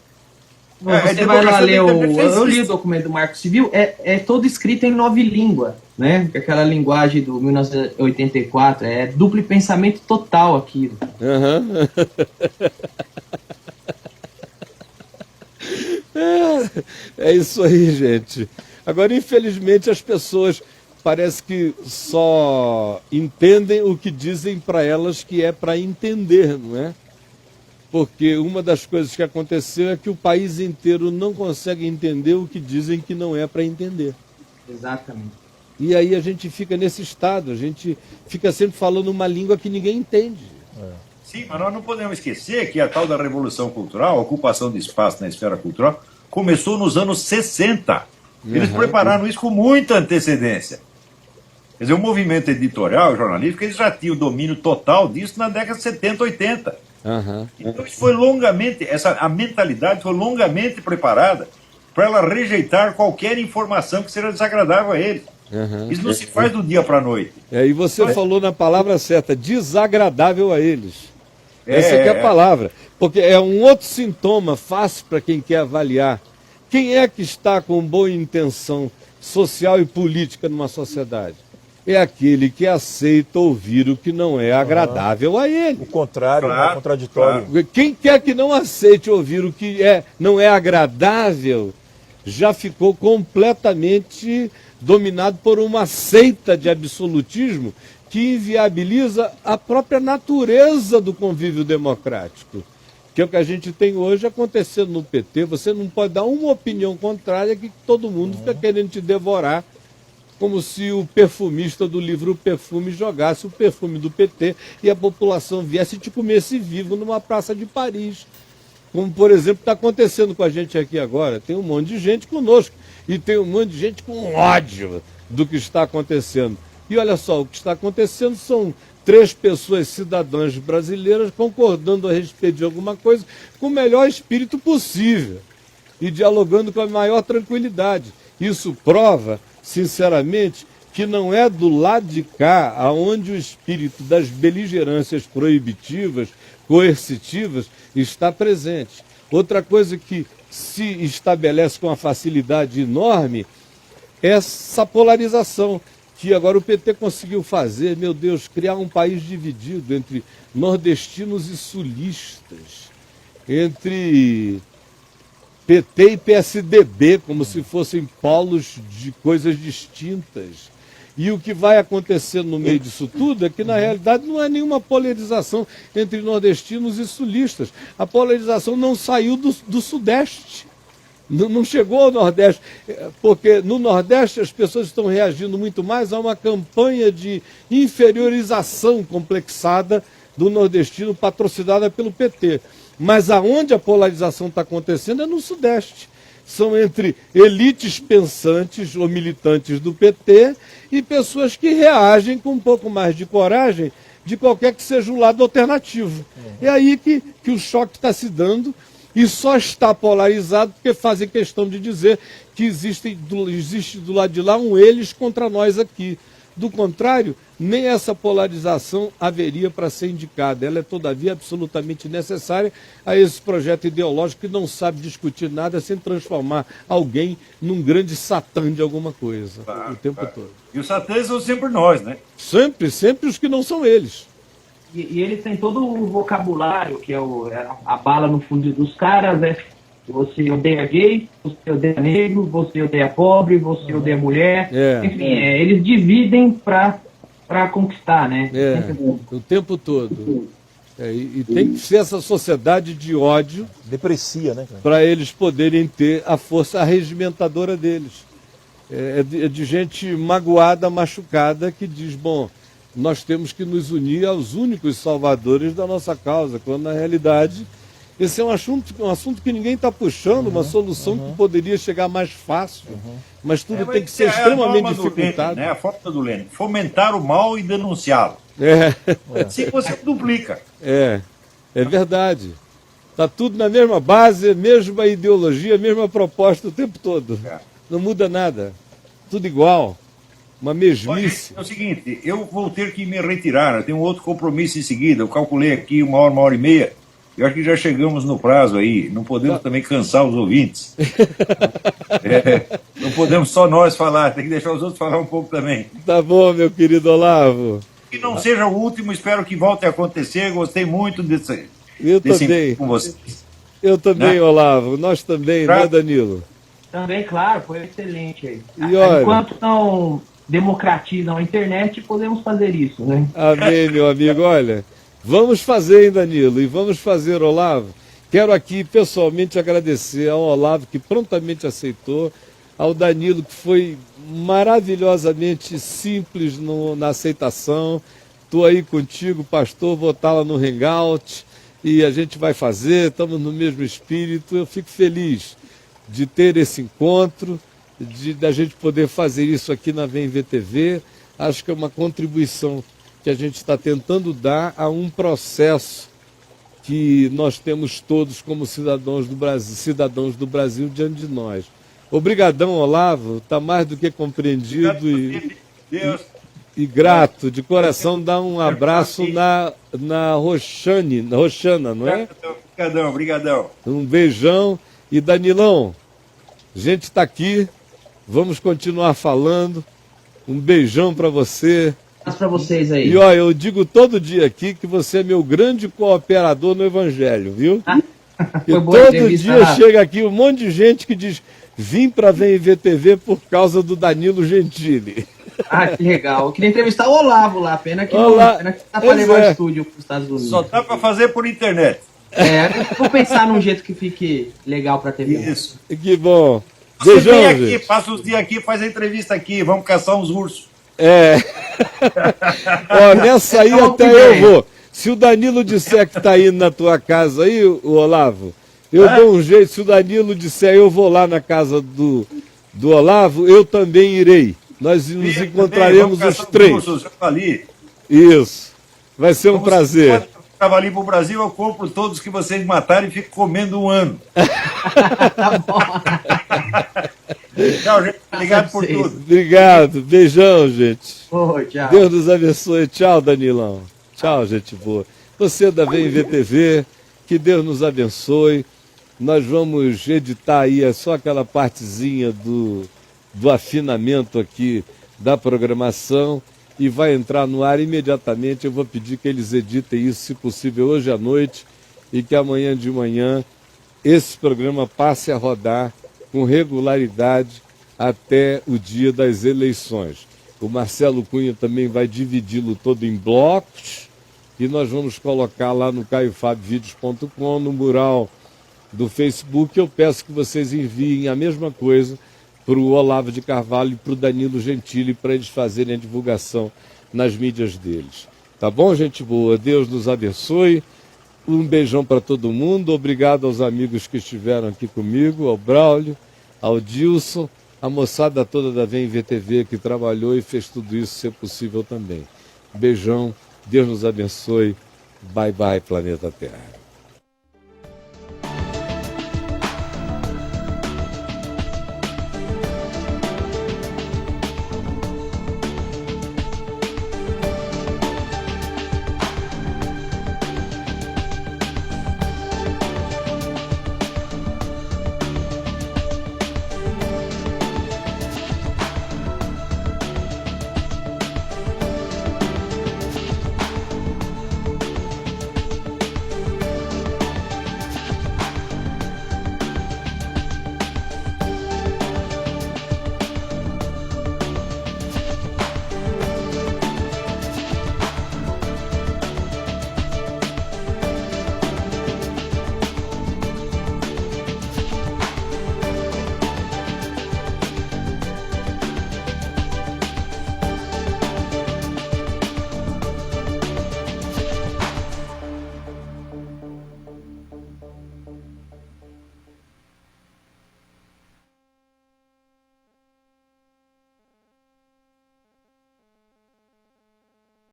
Bom, você vai lá ler eu li o documento do Marco Civil, é todo escrito em 9 línguas, né? Aquela linguagem do 1984, é duplo pensamento total aquilo. Aham. É isso aí, gente. Agora, infelizmente, as pessoas parece que só entendem o que dizem para elas que é para entender, não é? Porque uma das coisas que aconteceu é que o país inteiro não consegue entender o que dizem que não é para entender. Exatamente. E aí a gente fica nesse estado, a gente fica sempre falando uma língua que ninguém entende. Sim, mas nós não podemos esquecer que a tal da Revolução Cultural, a ocupação de espaço na esfera cultural, começou nos anos 60. Eles prepararam isso com muita antecedência. Quer dizer, o movimento editorial, jornalístico, eles já tinham domínio total disso na década de 70, 80. Aham. Então isso foi longamente, a mentalidade foi longamente preparada para ela rejeitar qualquer informação que seja desagradável a eles. Aham. Isso não se faz do dia para a noite. E você falou na palavra certa, desagradável a eles. Essa É, que é a palavra. Porque é um outro sintoma fácil para quem quer avaliar. Quem é que está com boa intenção social e política numa sociedade? É aquele que aceita ouvir o que não é agradável a ele. O contrário, né? Claro, Contraditório. Quem quer que não aceite ouvir o que não é agradável, já ficou completamente dominado por uma seita de absolutismo que inviabiliza a própria natureza do convívio democrático. Que é o que a gente tem hoje acontecendo no PT. Você não pode dar uma opinião contrária que todo mundo fica querendo te devorar, como se o perfumista do livro O Perfume jogasse o perfume do PT e a população viesse e te comesse vivo numa praça de Paris. Como, por exemplo, está acontecendo com a gente aqui agora. Tem um monte de gente conosco e tem um monte de gente com ódio do que está acontecendo. E olha só, o que está acontecendo são 3 pessoas cidadãs brasileiras concordando a respeito de alguma coisa com o melhor espírito possível e dialogando com a maior tranquilidade. Isso prova, sinceramente, que não é do lado de cá aonde o espírito das beligerâncias proibitivas, coercitivas, está presente. Outra coisa que se estabelece com uma facilidade enorme é essa polarização que agora o PT conseguiu fazer, meu Deus, criar um país dividido entre nordestinos e sulistas, entre PT e PSDB, como se fossem polos de coisas distintas. E o que vai acontecer no meio disso tudo é que, na realidade, não é nenhuma polarização entre nordestinos e sulistas. A polarização não saiu do Sudeste. Não chegou ao Nordeste, porque no Nordeste as pessoas estão reagindo muito mais a uma campanha de inferiorização complexada do nordestino patrocinada pelo PT. Mas aonde a polarização está acontecendo é no Sudeste. São entre elites pensantes ou militantes do PT e pessoas que reagem com um pouco mais de coragem de qualquer que seja o lado alternativo. É aí que o choque está se dando. E só está polarizado porque fazem questão de dizer que existe do lado de lá um eles contra nós aqui. Do contrário, nem essa polarização haveria para ser indicada. Ela é, todavia, absolutamente necessária a esse projeto ideológico que não sabe discutir nada sem transformar alguém num grande satã de alguma coisa o tempo todo. E os satãs são sempre nós, né? Sempre os que não são eles. E eles têm todo o vocabulário, que é a bala no fundo dos caras, você odeia gay, você odeia negro, você odeia pobre, você odeia mulher. Enfim, eles dividem para conquistar, né? O tempo todo. E tem que ser essa sociedade de ódio. Deprecia, né, cara? Para eles poderem ter a força regimentadora deles. É de gente magoada, machucada, que diz, bom, nós temos que nos unir aos únicos salvadores da nossa causa, quando na realidade esse é um assunto que ninguém está puxando, uma solução que poderia chegar mais fácil, mas tudo tem que ser extremamente dificultado. Lenin, né? A fórmula do Lenin, fomentar o mal e denunciá-lo. Assim você duplica. É verdade. Está tudo na mesma base, mesma ideologia, mesma proposta o tempo todo. Não muda nada. Tudo igual. Uma mesmice. É o seguinte, eu vou ter que me retirar, eu tenho outro compromisso em seguida, eu calculei aqui 1 hora, 1 hora e meia, eu acho que já chegamos no prazo aí, não podemos também cansar os ouvintes. Não podemos só nós falar, tem que deixar os outros falar um pouco também. Tá bom, meu querido Olavo. Que não seja o último, espero que volte a acontecer, gostei muito desse também. Com vocês. Eu também, né? Olavo, nós também, né, Danilo? Também, claro, foi excelente aí. E olha, enquanto não democratizam a internet, podemos fazer isso, né? Amém, meu amigo. Olha, vamos fazer, hein, Danilo? E vamos fazer, Olavo. Quero aqui pessoalmente agradecer ao Olavo, que prontamente aceitou, ao Danilo, que foi maravilhosamente simples na aceitação. Estou aí contigo, pastor, vou estar lá no Hangout e a gente vai fazer, estamos no mesmo espírito. Eu fico feliz de ter esse encontro, da gente poder fazer isso aqui na Vem VTV. Acho que é uma contribuição que a gente está tentando dar a um processo que nós temos todos como cidadãos do Brasil diante de nós. Obrigadão, Olavo, está mais do que compreendido e grato, de coração, dá um abraço na Roxana, não é? Obrigadão. Um beijão. E Danilão, a gente está aqui, vamos continuar falando. Um beijão para você. Para vocês aí. E ó, eu digo todo dia aqui que você é meu grande cooperador no Evangelho, viu? E todo dia chega aqui um monte de gente que diz: vim para ver VTV por causa do Danilo Gentili. Ah, que legal. Eu queria entrevistar o Olavo lá, pena que Olá. não dá para levar o estúdio para os Estados Unidos. Só dá para fazer por internet. Vou pensar num jeito que fique legal para TV. Isso. Que bom. Você Beijão, vem aqui, gente. passa os dias aqui, faz a entrevista aqui, vamos caçar uns ursos. Ó, nessa aí até eu vou. Se o Danilo disser que tá indo na tua casa aí, o Olavo, eu dou um jeito. Se o Danilo disser eu vou lá na casa do Olavo, eu também irei. Nós nos encontraremos os três. Isso. Vai ser um prazer. Estava ali pro Brasil, eu compro todos que vocês mataram e fico comendo um ano. Tá bom. Tchau, gente. Obrigado por tudo. Obrigado. Beijão, gente. Oi, tchau. Deus nos abençoe. Tchau, Danilão. Tchau, gente boa. Você da VMVTV, que Deus nos abençoe. Nós vamos editar aí só aquela partezinha do afinamento aqui da programação e vai entrar no ar imediatamente. Eu vou pedir que eles editem isso, se possível, hoje à noite, e que amanhã de manhã esse programa passe a rodar com regularidade até o dia das eleições. O Marcelo Cunha também vai dividi-lo todo em blocos e nós vamos colocar lá no caiofabvideos.com, no mural do Facebook. Eu peço que vocês enviem a mesma coisa para o Olavo de Carvalho e para o Danilo Gentili, para eles fazerem a divulgação nas mídias deles. Tá bom, gente boa? Deus nos abençoe. Um beijão para todo mundo. Obrigado aos amigos que estiveram aqui comigo, ao Braulio, ao Dilson, a moçada toda da VMVTV que trabalhou e fez tudo isso ser possível também. Beijão, Deus nos abençoe. Bye, bye, planeta Terra.